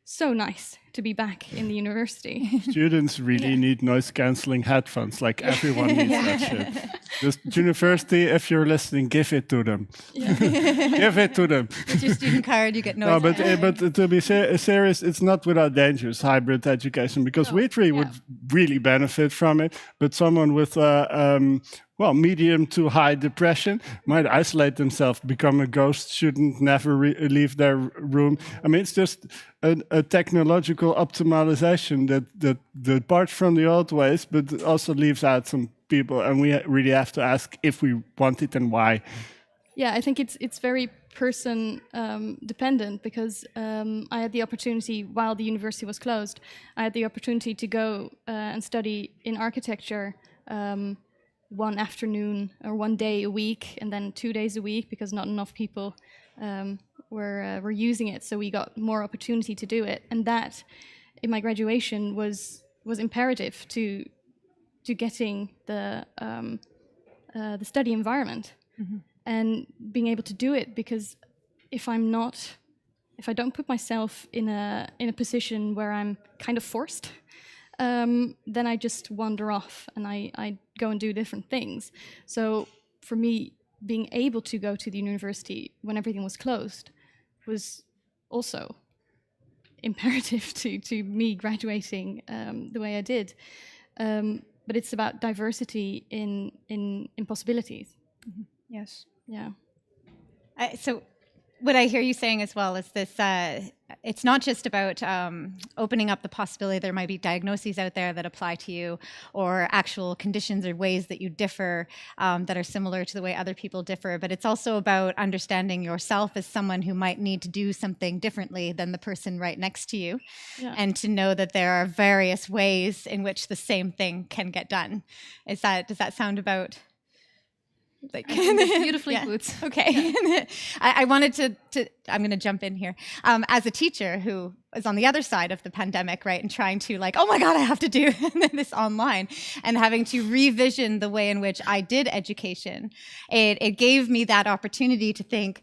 so nice to be back in the university. Students really need noise-canceling headphones, like everyone needs that shit. Just university, if you're listening, give it to them. Give it to them. With your student card, you get noise. No, but to be serious, it's not without dangers, hybrid education, because we three would really benefit from it. But someone with medium to high depression might isolate themselves, become a ghost student, never leave their room. I mean, it's just a technological optimization that departs from the old ways, but also leaves out some people. And we really have to ask if we want it and why. Yeah, I think it's very person dependent, because I had the opportunity, while the university was closed, I had the opportunity to go and study in architecture one afternoon or one day a week, and then 2 days a week, because not enough people were using it. So we got more opportunity to do it, and that in my graduation was imperative to getting the study environment. Mm-hmm. And being able to do it, because if I don't put myself in a position where I'm kind of forced, then I just wander off and I go and do different things. So for me, being able to go to the university when everything was closed was also imperative to me graduating the way I did. But it's about diversity in possibilities. Mm-hmm. Yes. Yeah. So what I hear you saying as well is this, it's not just about opening up the possibility there might be diagnoses out there that apply to you, or actual conditions or ways that you differ that are similar to the way other people differ, but it's also about understanding yourself as someone who might need to do something differently than the person right next to you, and to know that there are various ways in which the same thing can get done. Does that sound about... Like beautifully put. Okay. Yeah. I wanted to I'm going to jump in here. As a teacher who is on the other side of the pandemic, right, and trying to oh my God, I have to do this online, and having to revision the way in which I did education, it gave me that opportunity to think,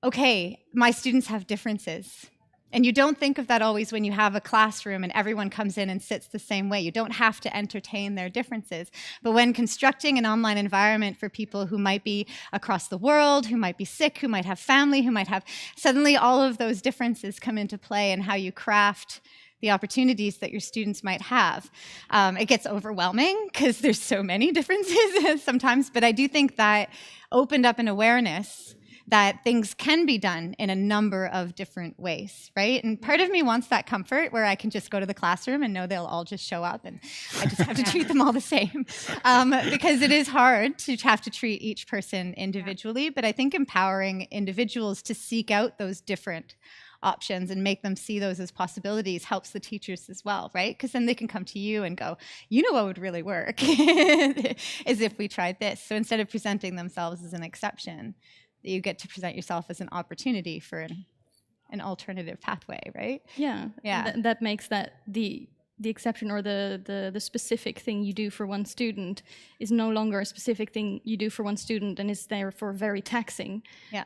okay, my students have differences. And you don't think of that always when you have a classroom and everyone comes in and sits the same way. You don't have to entertain their differences. But when constructing an online environment for people who might be across the world, who might be sick, who might have family, who might have... Suddenly all of those differences come into play in how you craft the opportunities that your students might have. It gets overwhelming because there's so many differences sometimes, but I do think that opened up an awareness that things can be done in a number of different ways, right? And part of me wants that comfort where I can just go to the classroom and know they'll all just show up and I just have to treat them all the same. Because it is hard to have to treat each person individually, but I think empowering individuals to seek out those different options and make them see those as possibilities helps the teachers as well, right? Because then they can come to you and go, you know what would really work is if we tried this. So instead of presenting themselves as an exception, you get to present yourself as an opportunity for an alternative pathway, right? Yeah. That makes that the exception or the specific thing you do for one student is no longer a specific thing you do for one student and is therefore very taxing. Yeah.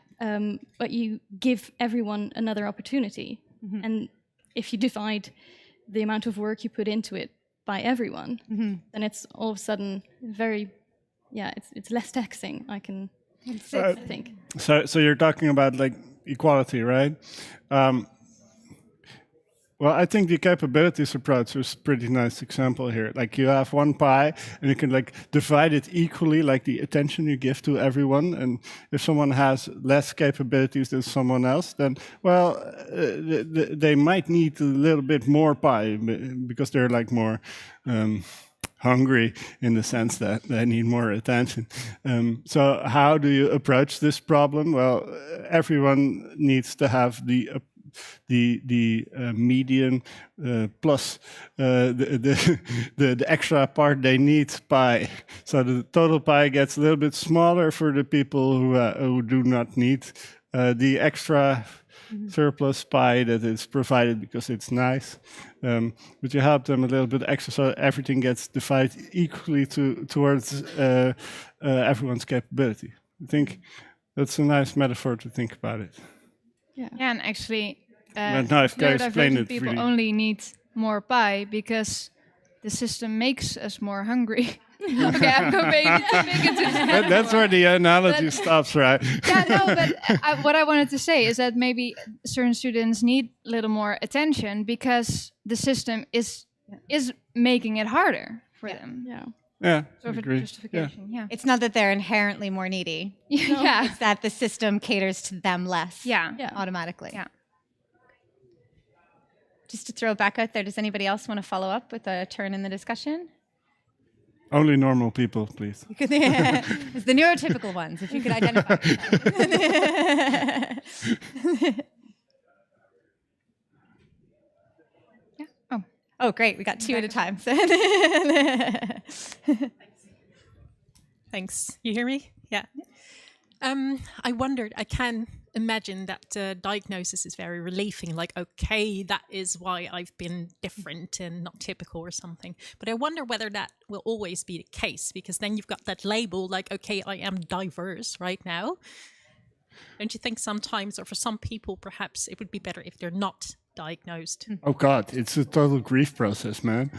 But you give everyone another opportunity. And if you divide the amount of work you put into it by everyone, then it's all of a sudden very, it's less taxing, I think. So you're talking about like equality, right? Well, I think the capabilities approach is a pretty nice example here. Like you have one pie and you can like divide it equally, like the attention you give to everyone. And if someone has less capabilities than someone else, then, well, they might need a little bit more pie because they're like more hungry in the sense that they need more attention. So how do you approach this problem? Well, everyone needs to have the median plus the extra part they need pie. So the total pie gets a little bit smaller for the people who do not need the extra surplus pie that is provided because it's nice. But you help them a little bit extra so everything gets divided equally towards everyone's capability. I think that's a nice metaphor to think about it. Yeah, and actually, now I've got to explain neurodivergent it people really. only need more pie because the system makes us more hungry. Okay, I'm going to make it to That's where the analogy stops, right? Yeah, no, but what I wanted to say is that maybe certain students need a little more attention because the system is making it harder for them. Yeah, Sort of agree. a justification. Yeah. It's not that they're inherently more needy. Yeah. It's that the system caters to them less automatically. Yeah. Just to throw it back out there, does anybody else want to follow up with a turn in the discussion? Only normal people, please. It's the neurotypical ones, if you could identify yourself. Yeah. Oh, great. We got two at a time. Thanks. You hear me? Yeah. I wondered, I can imagine that diagnosis is very relieving, like, okay, that is why I've been different and not typical or something. But I wonder whether that will always be the case, because then you've got that label, like, okay, I am diverse right now. Don't you think sometimes, or for some people, perhaps it would be better if they're not diagnosed? Oh God, it's a total grief process, man.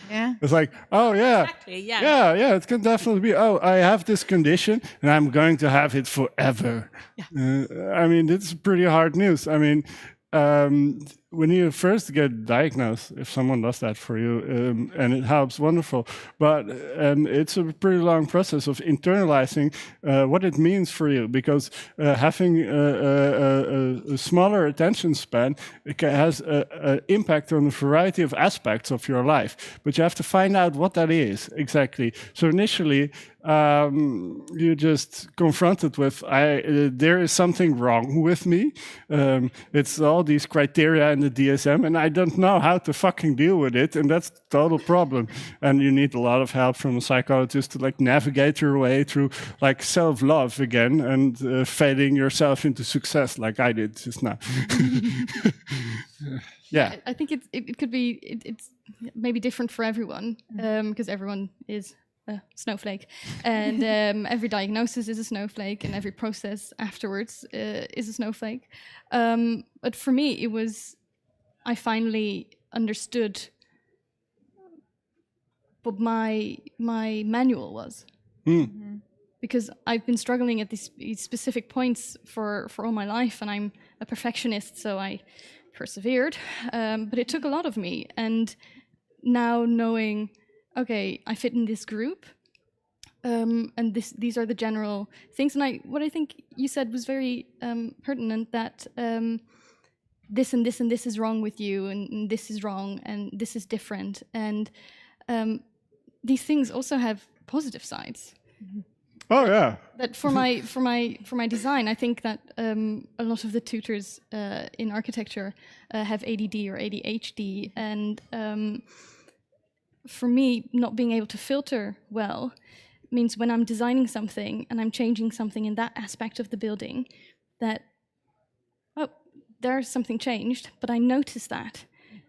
Yeah. It's like, oh yeah, Exactly, yeah. yeah, it can definitely be. Oh, I have this condition and I'm going to have it forever. I mean, it's pretty hard news. I mean, when you first get diagnosed, if someone does that for you, and it helps, wonderful. But it's a pretty long process of internalizing what it means for you, because having a smaller attention span has an impact on a variety of aspects of your life. But you have to find out what that is exactly. So initially, you're just confronted with, there is something wrong with me. It's all these criteria in the DSM, and I don't know how to fucking deal with it, and that's the total problem. And you need a lot of help from a psychologist to like navigate your way through like self-love again and fading yourself into success like I did just now. Yeah. I think it could be it's maybe different for everyone because everyone is a snowflake, and every diagnosis is a snowflake, and every process afterwards is a snowflake. But for me, I finally understood what my manual was. Because I've been struggling at these specific points for all my life, and I'm a perfectionist, so I persevered. But it took a lot of me, and now knowing, okay, I fit in this group, and these are the general things. And what I think you said was very pertinent, that this and this and this is wrong with you, and this is wrong, and this is different. And these things also have positive sides. Oh yeah. But for my design, I think that a lot of the tutors in architecture have ADD or ADHD, and for me, not being able to filter well means when I'm designing something and I'm changing something in that aspect of the building, that there's something changed, but I notice that,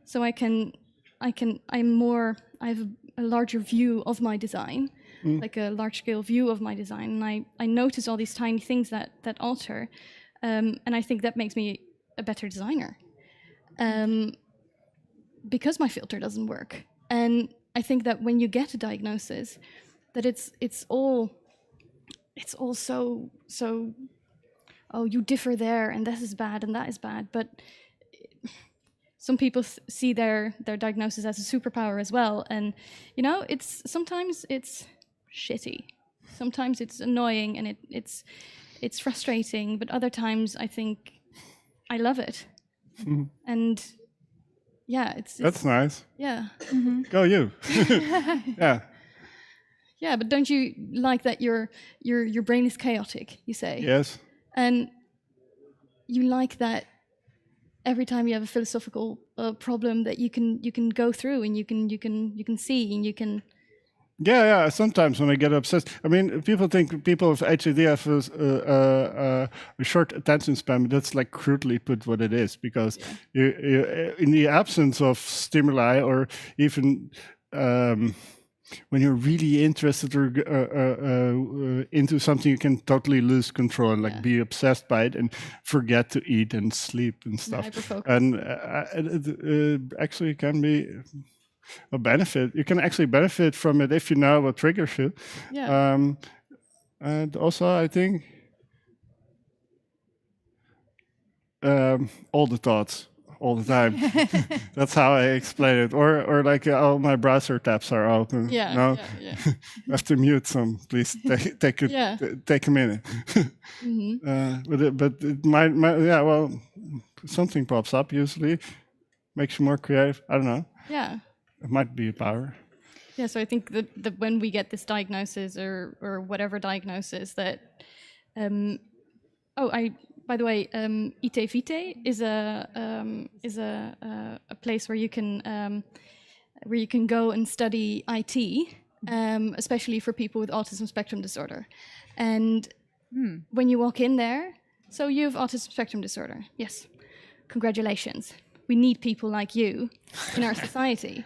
so I have a larger view of my design. Like a large-scale view of my design, and I notice all these tiny things that alter, and I think that makes me a better designer, because my filter doesn't work. And I think that when you get a diagnosis, that it's all so oh, you differ there, and this is bad and that is bad, but some people see their diagnosis as a superpower as well, and sometimes it's shitty. Sometimes it's annoying and it's frustrating, but other times I think I love it. And yeah, that's nice. Yeah. Go you. Yeah. Yeah, but don't you like that your brain is chaotic, you say? Yes. And you like that every time you have a philosophical problem that you can go through and you can see and you can. Yeah. Sometimes when I get obsessed, I mean, people think people with HAD have a short attention span, but that's like crudely put what it is, because you, in the absence of stimuli, or even when you're really interested or into something, you can totally lose control and be obsessed by it and forget to eat and sleep and stuff. And it actually can be a benefit. You can actually benefit from it if you know what triggers you. Yeah. And also, I think all the thoughts, all the time. That's how I explain it. Or like all my browser tabs are open. Yeah. No, Yeah. I have to mute some. Please take a minute. But it might well, something pops up usually, makes you more creative. I don't know. Yeah. It might be a power. Yeah, so I think that when we get this diagnosis or whatever diagnosis, that by the way, IT Vitae is a place where you can go and study IT, especially for people with autism spectrum disorder. And when you walk in there, so you have autism spectrum disorder. Yes, congratulations. We need people like you in our society.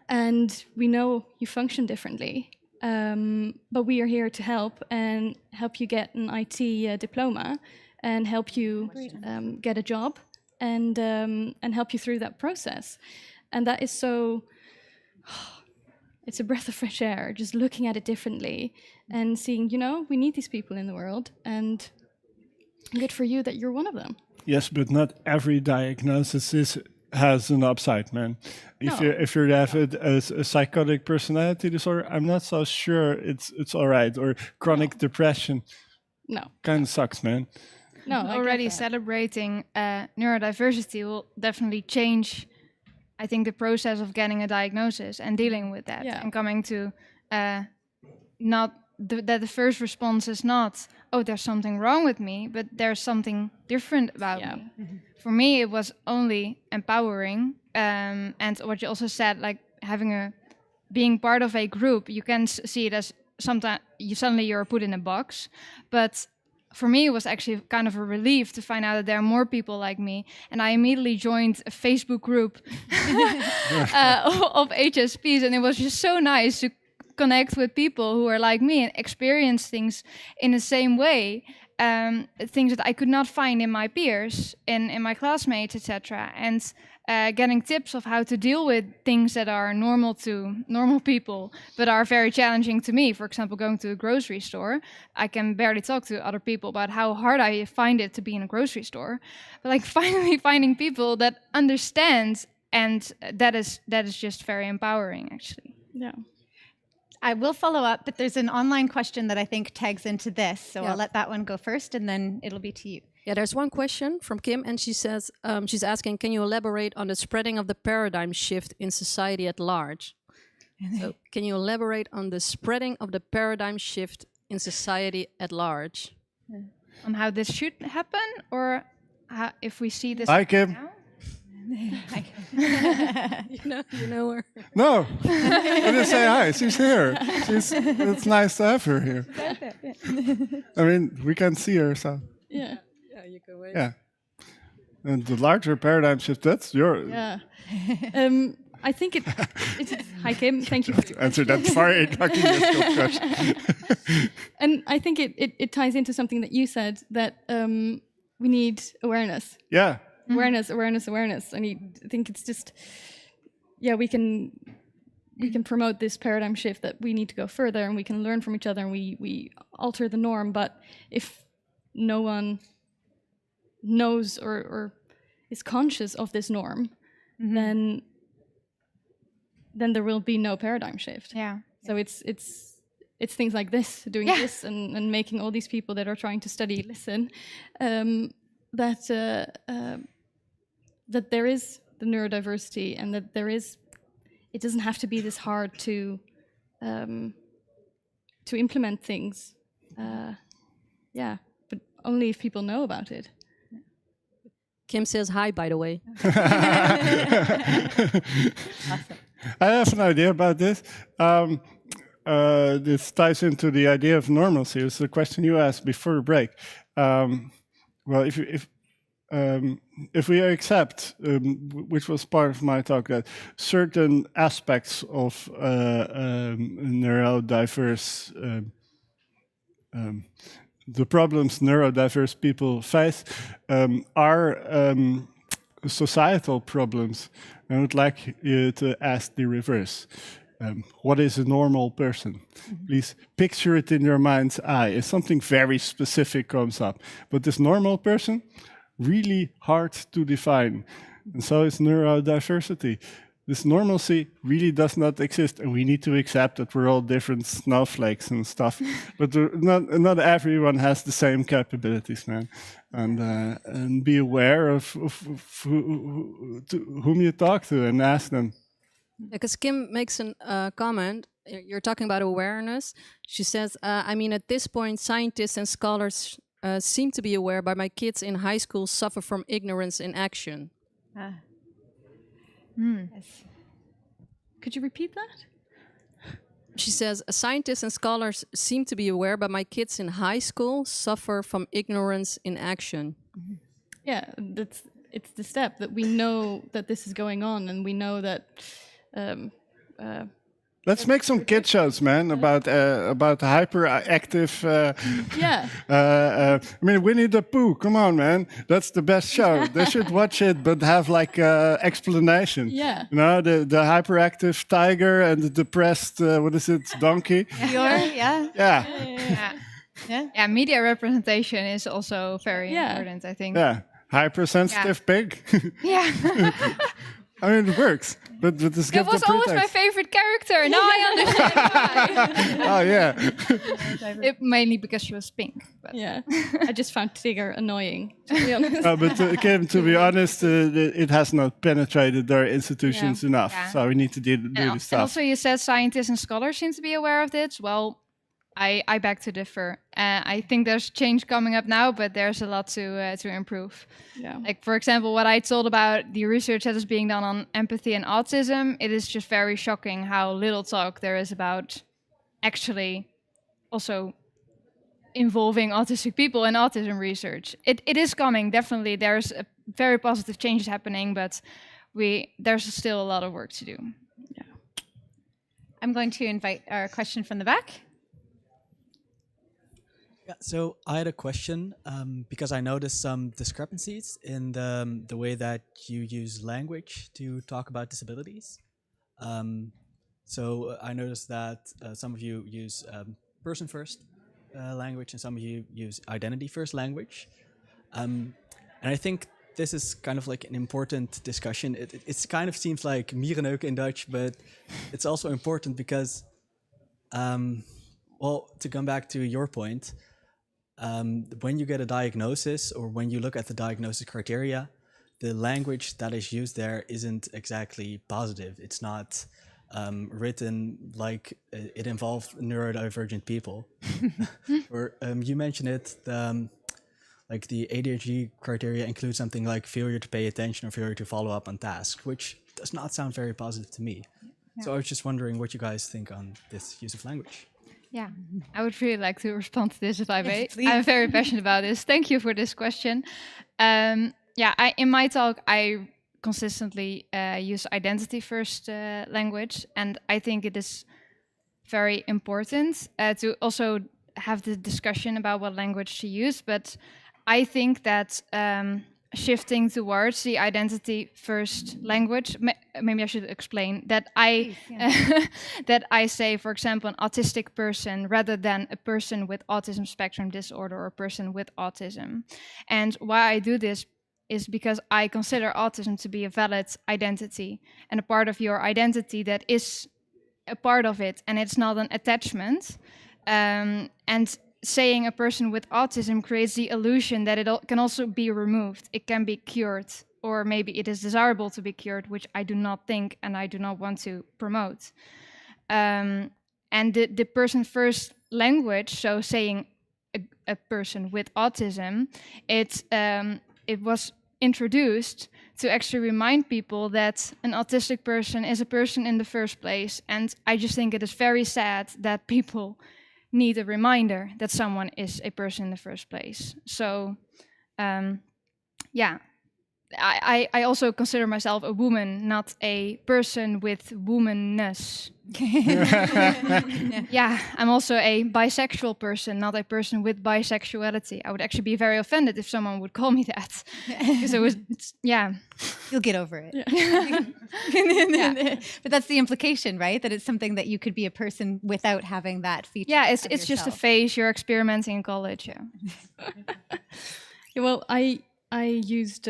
And we know you function differently, but we are here to help and help you get an IT diploma and help you get a job and help you through that process. And that is so, it's a breath of fresh air, just looking at it differently and seeing, we need these people in the world, and good for you that you're one of them. Yes, but not every diagnosis has an upside, man. If you have a psychotic personality disorder, I'm not so sure it's all right. Or chronic depression. No. Kind of sucks, man. No, already celebrating neurodiversity will definitely change, I think, the process of getting a diagnosis and dealing with that, and coming to that the first response is not, oh, there's something wrong with me, but there's something different about me. For me, it was only empowering, and what you also said, like being part of a group, you can see it as sometimes you're put in a box, but for me, it was actually kind of a relief to find out that there are more people like me. And I immediately joined a Facebook group of HSPs. And it was just so nice to connect with people who are like me and experience things in the same way. Things that I could not find in my peers, in my classmates, etc. And getting tips of how to deal with things that are normal to normal people, but are very challenging to me. For example, going to a grocery store, I can barely talk to other people about how hard I find it to be in a grocery store. But like finally finding people that understand, and that is just very empowering, actually. Yeah. I will follow up, but there's an online question that I think tags into this. So I'll let that one go first, and then it'll be to you. Yeah, there's one question from Kim, and she says, she's asking, can you elaborate on the spreading of the paradigm shift in society at large? So, can you elaborate on the spreading of the paradigm shift in society at large? On how this should happen, or how, if we see this Hi, Kim. now? You know her. No, I didn't say hi. She's here. It's nice to have her here. I mean, we can see her, so Yeah. Yeah, you can wait. yeah. And the larger paradigm shift, that's your Yeah. I think it. Hi Kim, thank you for your answer. That's very fucking difficult question. And I think it ties into something that you said, that we need awareness. Yeah. Awareness. And I think it's just, yeah, we can promote this paradigm shift that we need to go further, and we can learn from each other, and we alter the norm. But if no one knows or is conscious of this norm, then there will be no paradigm shift. Yeah. So it's things like this, doing this, and making all these people that are trying to study listen, that there is the neurodiversity, and that it doesn't have to be this hard to implement things. But only if people know about it. Kim says hi, by the way. I have an idea about this. This ties into the idea of normalcy. It's the question you asked before the break. Well, if we accept, which was part of my talk, that certain aspects of neurodiverse, the problems neurodiverse people face are societal problems, I would like you to ask the reverse. What is a normal person? Please picture it in your mind's eye. If something very specific comes up. But this normal person, really hard to define. And so is neurodiversity. This normalcy really does not exist, and we need to accept that we're all different snowflakes and stuff. But not everyone has the same capabilities, man. And be aware of whom you talk to and ask them. Because Kim makes a comment. You're talking about awareness. She says, I mean, at this point, scientists and scholars seem to be aware, but my kids in high school suffer from ignorance in action. Yes. Could you repeat that? She says, scientists and scholars seem to be aware, but my kids in high school suffer from ignorance in action. Yeah, it's the step that we know that this is going on, and we know that. Let's make some kid shows, man, about hyperactive. I mean, Winnie the Pooh. Come on, man, that's the best show. They should watch it, but have like explanation. Yeah. You know, the hyperactive tiger and the depressed donkey. Yeah. Media representation is also very important, I think. Yeah. Hypersensitive pig. Yeah. I mean, it works, but this It was always my favorite character. Now I understand why. Oh yeah. Mainly because she was pink. But. Yeah, I just found Tigger annoying, to be honest. But Kim, to be honest, it has not penetrated their institutions enough. Yeah. So we need to do this And stuff. also, you said scientists and scholars seem to be aware of this. Well, I beg to differ. I think there's change coming up now, but there's a lot to improve. Yeah. Like, for example, what I told about the research that is being done on empathy and autism, it is just very shocking how little talk there is about actually also involving autistic people in autism research. It is coming, definitely. There's a very positive changes happening, but there's still a lot of work to do. Yeah. I'm going to invite our question from the back. Yeah, so I had a question because I noticed some discrepancies in the way that you use language to talk about disabilities. So I noticed that some of you use person-first language and some of you use identity-first language. And I think this is kind of like an important discussion. It kind of seems like mierenneuken in Dutch, but it's also important because, well, to come back to your point, when you get a diagnosis or when you look at the diagnosis criteria, the language that is used there isn't exactly positive. It's not written like it involved neurodivergent people. Or you mentioned it, like the ADHD criteria includes something like failure to pay attention or failure to follow up on tasks, which does not sound very positive to me. Yeah. So I was just wondering what you guys think on this use of language. Yeah, I would really like to respond to this if I may. Please. I'm very passionate about this. Thank you for this question. In my talk, I consistently use identity-first language, and I think it is very important to also have the discussion about what language to use. But I think that shifting towards the identity-first language, maybe I should explain that that I say, for example, an autistic person rather than a person with autism spectrum disorder or a person with autism. And why I do this is because I consider autism to be a valid identity and a part of your identity that is a part of it, and it's not an attachment. And saying a person with autism creates the illusion that it can also be removed. It can be cured, or maybe it is desirable to be cured, which I do not think and I do not want to promote. And the person first language, so saying a person with autism, it was introduced to actually remind people that an autistic person is a person in the first place. And I just think it is very sad that people need a reminder that someone is a person in the first place. So, I also consider myself a woman, not a person with womanness. Yeah, I'm also a bisexual person, not a person with bisexuality. I would actually be very offended if someone would call me that. Because You'll get over it. Yeah. But that's the implication, right? That it's something that you could be a person without having that feature. Yeah, it's just a phase you're experimenting in college. Yeah. Yeah, well, I used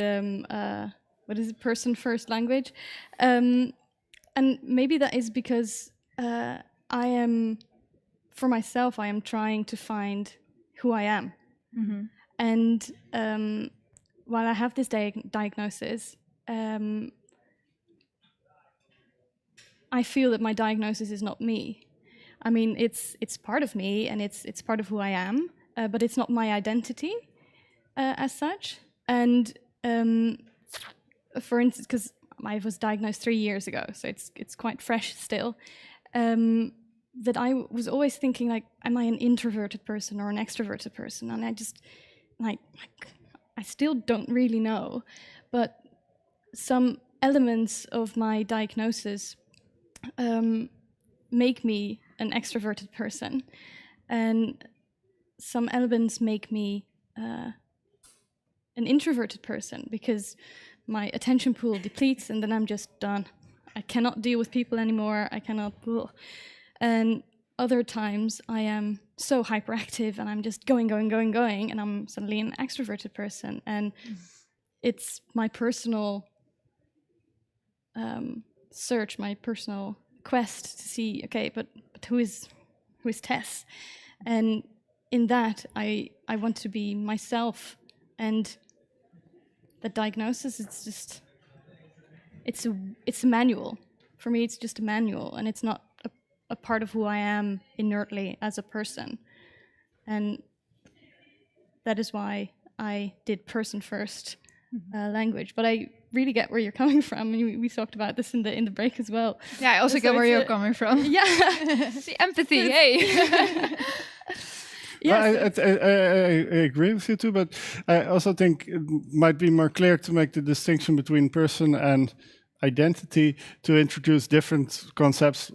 person first language, and maybe that is because I am trying to find who I am, and while I have this diagnosis, I feel that my diagnosis is not me. I mean, it's part of me and it's part of who I am, but it's not my identity as such. And for instance, because I was diagnosed 3 years ago, so it's quite fresh still, that I was always thinking, like, am I an introverted person or an extroverted person? And I just, I still don't really know. But some elements of my diagnosis make me an extroverted person, and some elements make me an introverted person, because my attention pool depletes and then I'm just done. I cannot deal with people anymore. I cannot. And other times I am so hyperactive and I'm just going, and I'm suddenly an extroverted person. And it's my personal search, my personal quest to see, okay, but who is Tess? And in that, I want to be myself. And the diagnosis, it's a manual. For me, it's just a manual, and it's not a part of who I am inertly as a person. And that is why I did person first language. But I really get where you're coming from. I mean, we talked about this in the break as well. Yeah, I also get where you're coming from. Yeah. See, empathy, hey. Yes. I agree with you too, but I also think it might be more clear to make the distinction between person and identity, to introduce different concepts,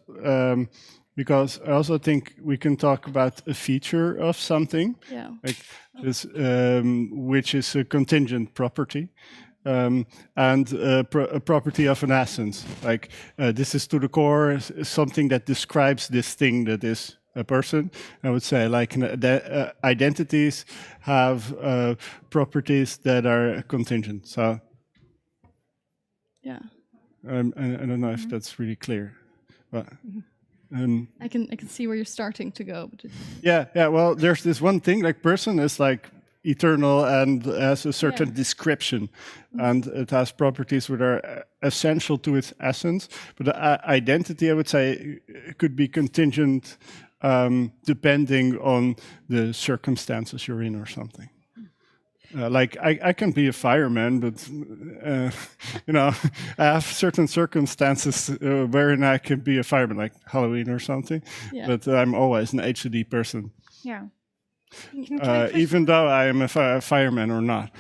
because I also think we can talk about a feature of something, like this, which is a contingent property. And a property of an essence, like this is to the core, something that describes this thing that is a person. I would say, like, identities have properties that are contingent. So, yeah, I don't know if that's really clear, but I can see where you're starting to go. But yeah. Well, there's this one thing, like person is like eternal and has a certain description, and it has properties that are essential to its essence. But identity, I would say, could be contingent depending on the circumstances you're in or something. Like I can be a fireman, but I have certain circumstances wherein I can be a fireman, like Halloween or something. Yeah. But I'm always an HD person. Yeah. Even though I am a fireman or not.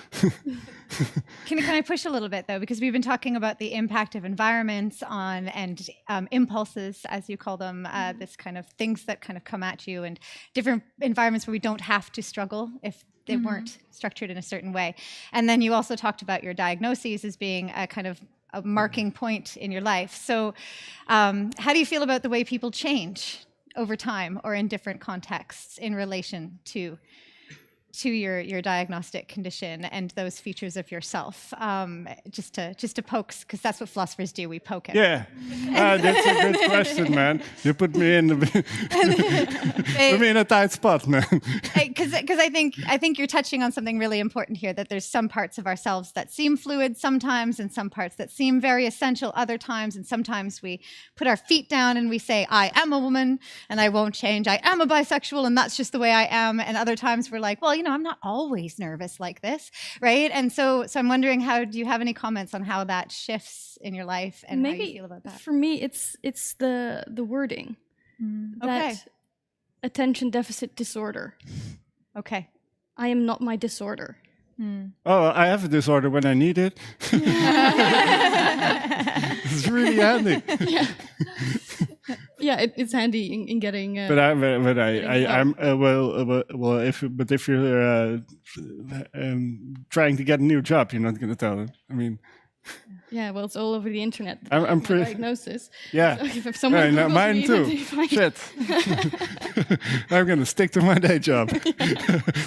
Can I push a little bit, though? Because we've been talking about the impact of environments on and impulses, as you call them, this kind of things that kind of come at you, and different environments where we don't have to struggle if they weren't structured in a certain way. And then you also talked about your diagnoses as being a kind of a marking point in your life. So how do you feel about the way people change over time or in different contexts in relation to your diagnostic condition and those features of yourself? Just to poke, because that's what philosophers do. We poke it. Yeah, that's a good question, man. You put me in put me in a tight spot, man. Because I think you're touching on something really important here. That there's some parts of ourselves that seem fluid sometimes, and some parts that seem very essential other times. And sometimes we put our feet down and we say, "I am a woman, and I won't change. I am a bisexual, and that's just the way I am." And other times we're like, "Well, I'm not always nervous like this," right? And so I'm wondering, do you have any comments on how that shifts in your life and Maybe how you feel about that? For me, it's the wording. Okay. That attention deficit disorder. Okay. I am not my disorder. Oh, I have a disorder when I need it. It's really handy. Yeah, it's handy in getting. But if you're trying to get a new job, you're not going to tell them. I mean. Yeah, well, it's all over the internet. I'm pretty diagnosis. Yeah, so if someone Googles mine me, too. Then Shit, I'm going to stick to my day job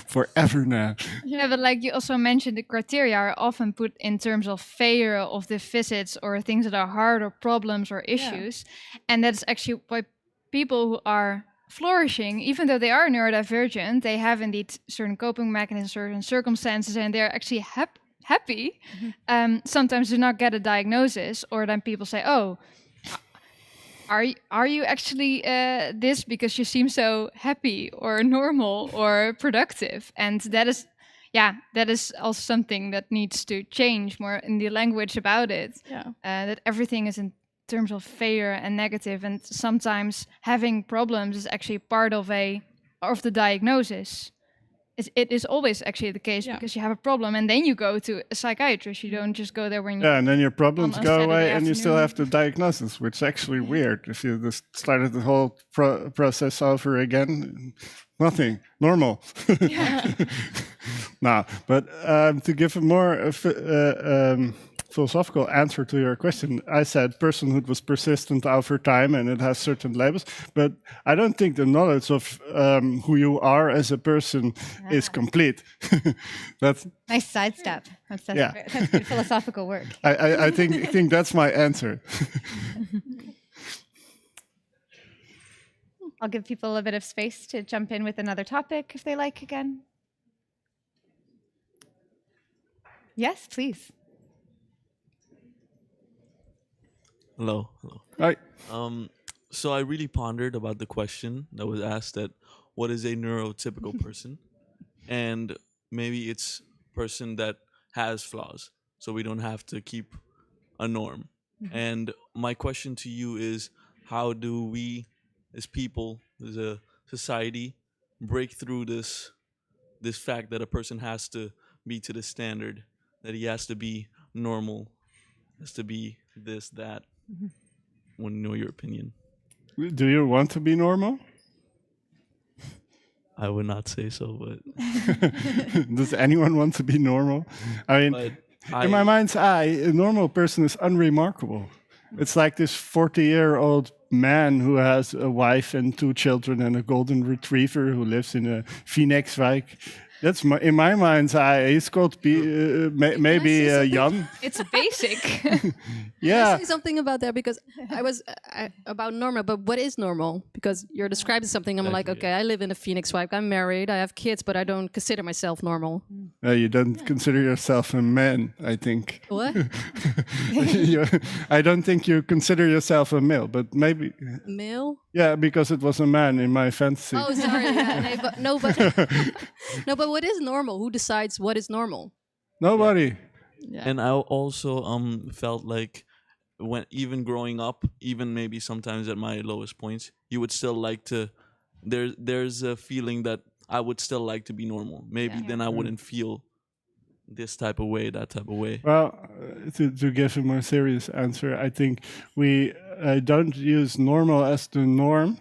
forever now. Yeah, but like you also mentioned, the criteria are often put in terms of failure of the visits or things that are hard or problems or issues, and that's actually why people who are flourishing, even though they are neurodivergent, they have indeed certain coping mechanisms, certain circumstances, and they're actually happy. Sometimes do not get a diagnosis, or then people say, "Oh, are you actually this because you seem so happy or normal or productive?" And that is also something that needs to change more in the language about it. That everything is in terms of failure and negative, and sometimes having problems is actually part of the diagnosis. It is always actually the case because you have a problem and then you go to a psychiatrist. You don't just go there when you... Yeah, and then your problems go away Saturday and you still have the diagnosis, which is actually weird. If you just started the whole process over again, nothing, normal. No, but to give a more philosophical answer to your question, I said personhood was persistent over time and it has certain labels, but I don't think the knowledge of who you are as a person is complete. That's nice sidestep. That's good philosophical work. I think that's my answer. I'll give people a bit of space to jump in with another topic if they like again. Yes, please. Hello. Hi. So I really pondered about the question that was asked, that what is a neurotypical person? And maybe it's a person that has flaws, so we don't have to keep a norm. And my question to you is, how do we as people, as a society, break through this fact that a person has to be to the standard, that he has to be normal, has to be this, that? I want to know your opinion. Do you want to be normal? I would not say so, but... Does anyone want to be normal? I mean, in my mind's eye, a normal person is unremarkable. It's like this 40-year-old man who has a wife and 2 children and a golden retriever who lives in a Phoenixwijk. That's in my mind's eye. He's called maybe Jan. It's basic. Can Yeah. I say something about that? Because I was about normal, but what is normal? Because you're describing something. I'm like, okay, I live in a Phoenix wife. I'm married. I have kids, but I don't consider myself normal. You don't consider yourself a man, I think. What? I don't think you consider yourself a male, but maybe. Male? Yeah, because it was a man in my fantasy. Oh, sorry. Yeah, no, but no, but what is normal? Who decides what is normal? Nobody. Yeah. And I also felt like when even growing up, even maybe sometimes at my lowest points, you would still like to. There's a feeling that I would still like to be normal. Maybe then I wouldn't feel this type of way, that type of way. Well, to give a more serious answer, I think we don't use normal as the norm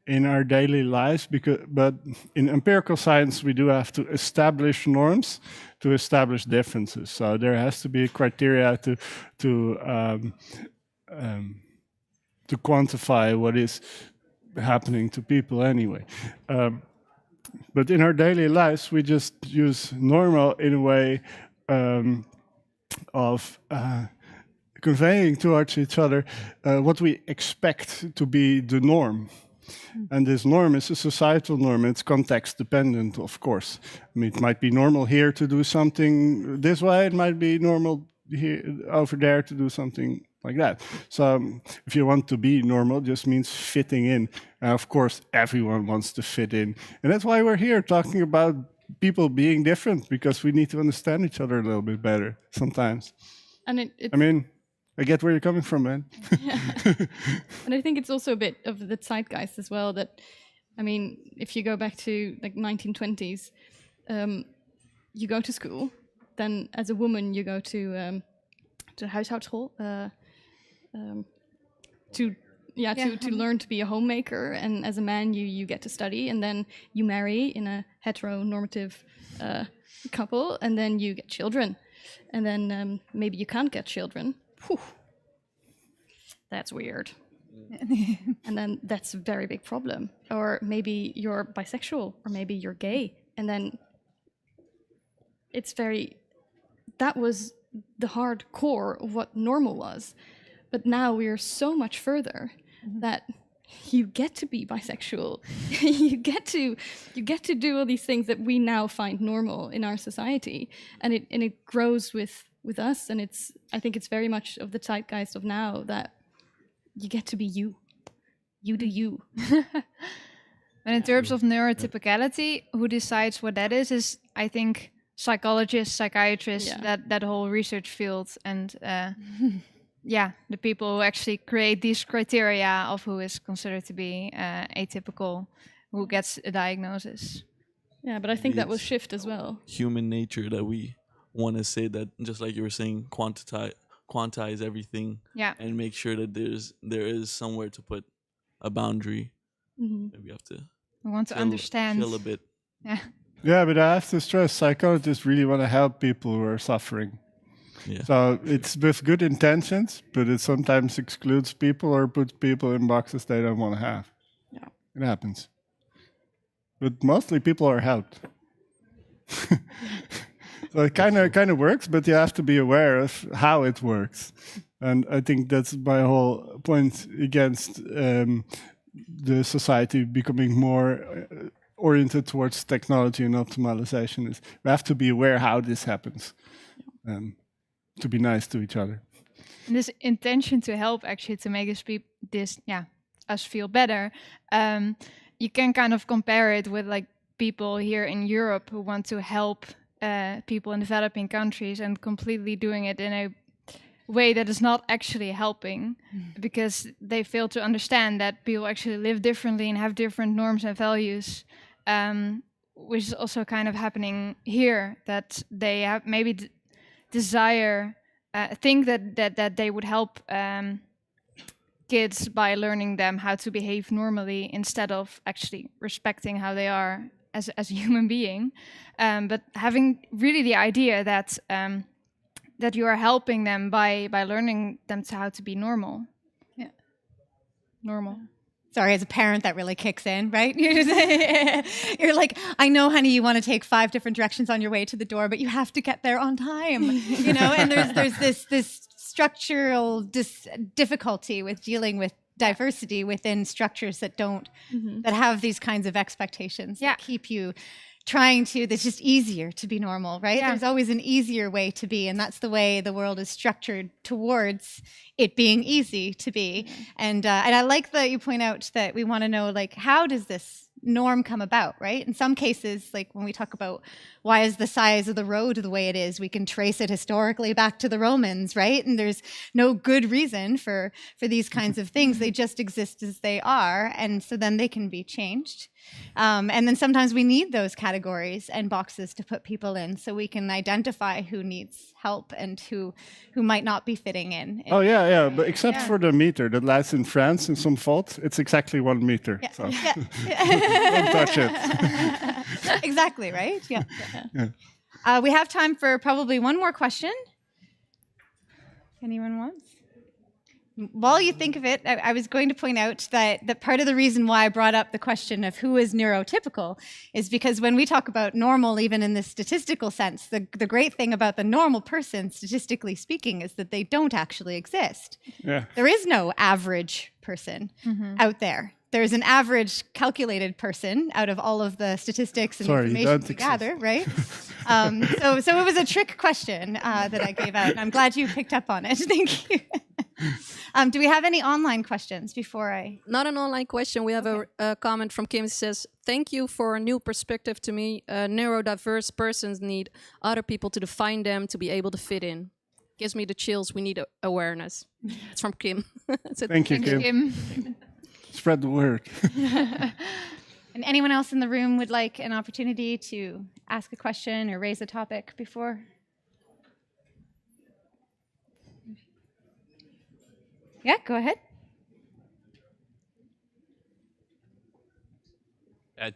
in our daily lives, but in empirical science we do have to establish norms to establish differences. So there has to be a criteria to quantify what is happening to people anyway. But in our daily lives, we just use normal in a way of conveying towards each other what we expect to be the norm. And this norm is a societal norm. It's context dependent, of course. I mean, it might be normal here to do something this way. It might be normal here, over there to do something like that. So if you want to be normal, it just means fitting in. And of course, everyone wants to fit in. And that's why we're here talking about people being different, because we need to understand each other a little bit better sometimes. And I mean, I get where you're coming from, man. And I think it's also a bit of the zeitgeist as well. That, I mean, if you go back to like 1920s, you go to school. Then, as a woman, you go to huishoudschool to learn to be a homemaker. And as a man, you get to study, and then you marry in a heteronormative couple, and then you get children, and then maybe you can't get children. Whew. That's weird. And then that's a very big problem. Or maybe you're bisexual, or maybe you're gay, and then that was the hard core of what normal was. But now we are so much further that you get to be bisexual. you get to do all these things that we now find normal in our society, and it grows with us. And I think it's very much of the zeitgeist of now that you get to be you. You do you. And in terms of neurotypicality, who decides what that is I think psychologists, psychiatrists, that whole research field, and the people who actually create these criteria of who is considered to be atypical, who gets a diagnosis. Yeah, but I think that will shift as well. Human nature that we want to say that, just like you were saying, quantize everything, and make sure that there is somewhere to put a boundary. Mm-hmm. We have to. We want to understand. Chill a bit. Yeah, but I have to stress, psychologists really want to help people who are suffering. Yeah. So it's with good intentions, but it sometimes excludes people or puts people in boxes they don't want to have. Yeah. It happens. But mostly people are helped. So it kind of works, but you have to be aware of how it works. And I think that's my whole point against the society becoming more oriented towards technology and optimization. Is we have to be aware how this happens, to be nice to each other. And this intention to help, actually, to make us feel better. You can kind of compare it with like people here in Europe who want to help people in developing countries and completely doing it in a way that is not actually helping, because they fail to understand that people actually live differently and have different norms and values, which is also kind of happening here, that they have maybe desire, think that they would help kids by learning them how to behave normally instead of actually respecting how they are as a human being, but having really the idea that that you are helping them by learning them how to be normal. Yeah, normal. Sorry, as a parent, that really kicks in, right? You're like, I know, honey, you want to take 5 different directions on your way to the door, but you have to get there on time, And there's this structural difficulty with dealing with diversity within structures that don't that have these kinds of expectations that keep you trying to. That's just easier to be normal, right? There's always an easier way to be, and that's the way the world is structured towards it being easy to be. And I like that you point out that we want to know, like, how does this norm come about, right? In some cases, like when we talk about why is the size of the road the way it is, we can trace it historically back to the Romans, right? And there's no good reason for these kinds of things. They just exist as they are, and so then they can be changed. And then sometimes we need those categories and boxes to put people in so we can identify who needs help and who might not be fitting in. Oh, yeah, but except for the meter that lies in France in some vault, it's exactly 1 meter. Yeah. So don't touch it. Exactly, right? Yeah. We have time for probably one more question. Anyone wants? While you think of it, I was going to point out that part of the reason why I brought up the question of who is neurotypical is because when we talk about normal, even in the statistical sense, the great thing about the normal person, statistically speaking, is that they don't actually exist. Yeah. There is no average person out there. There's an average calculated person out of all of the statistics and information we gather, right? So it was a trick question that I gave out, and I'm glad you picked up on it. Thank you. Do we have any online questions before I? Not an online question. We have a comment from Kim. It says, "Thank you for a new perspective to me. Neurodiverse persons need other people to define them to be able to fit in. Gives me the chills. We need awareness." It's from Kim. So Thank you, Kim. Spread the word. And anyone else in the room would like an opportunity to ask a question or raise a topic before? Yeah, go ahead.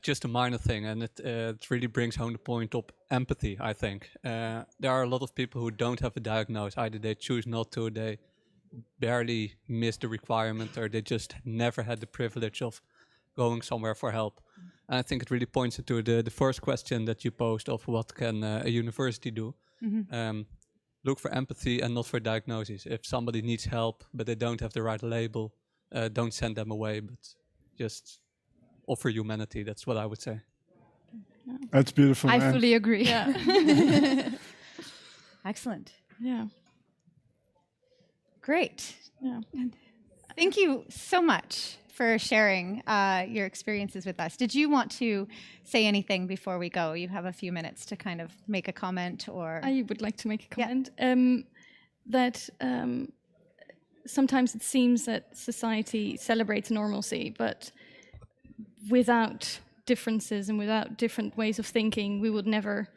Just a minor thing, and it really brings home the point of empathy, I think. There are a lot of people who don't have a diagnosis. Either they choose not to, they barely miss the requirement, or they just never had the privilege of going somewhere for help. And I think it really points into the first question that you posed of what can a university do. Look for empathy and not for diagnosis. If somebody needs help but they don't have the right label, don't send them away, but just offer humanity. That's what I would say. That's beautiful. I fully agree. Yeah. Excellent. Yeah. Great. Yeah. Thank you so much for sharing your experiences with us. Did you want to say anything before we go? You have a few minutes to kind of make a comment, or I would like to make a comment. That sometimes it seems that society celebrates normalcy, but without differences and without different ways of thinking, we would never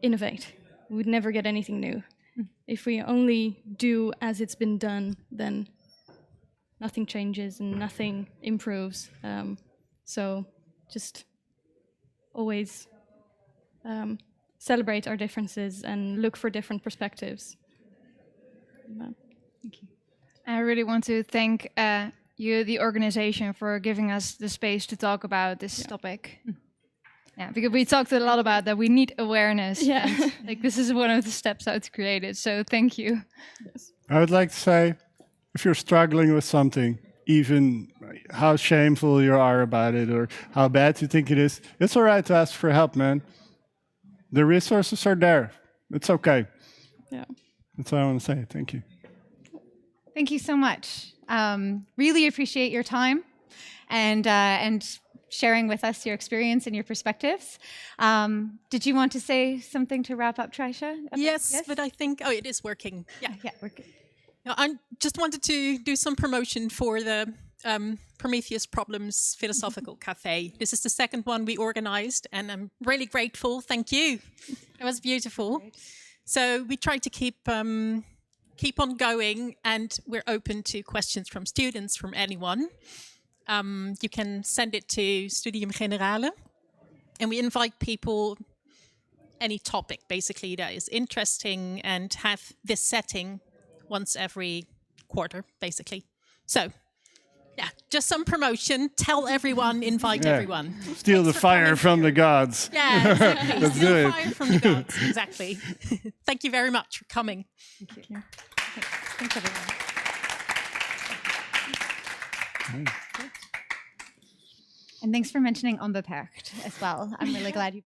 innovate. We would never get anything new. If we only do as it's been done, then nothing changes and nothing improves. So just always celebrate our differences and look for different perspectives. Thank you. I really want to thank you, the organization, for giving us the space to talk about this topic. Yeah, because we talked a lot about that we need awareness. Yeah. And, like, this is one of the steps how to create it. So thank you. Yes. I would like to say, if you're struggling with something, even how shameful you are about it or how bad you think it is, it's all right to ask for help, man. The resources are there. It's okay. Yeah. That's all I want to say. Thank you. Thank you so much. Really appreciate your time and sharing with us your experience and your perspectives. Did you want to say something to wrap up, Trisha? Yes, but I think, it is working. Yeah, we're good. I just wanted to do some promotion for the Prometheus Problems Philosophical Café. This is the second one we organized, and I'm really grateful. Thank you. It was beautiful. Great. So we try to keep on going, and we're open to questions from students, from anyone. You can send it to Studium Generale, and we invite people, any topic basically that is interesting, and have this setting once every quarter, basically. So Yeah, just some promotion. Tell everyone, invite Yeah. everyone. Steal the Thanks for fire coming. from the gods. Yeah, exactly. Let's Steal do it. fire from the gods. Exactly. Thank you very much for coming. Thank you. Thanks, everyone. And thanks for mentioning Onbeperkt as well. I'm really glad you.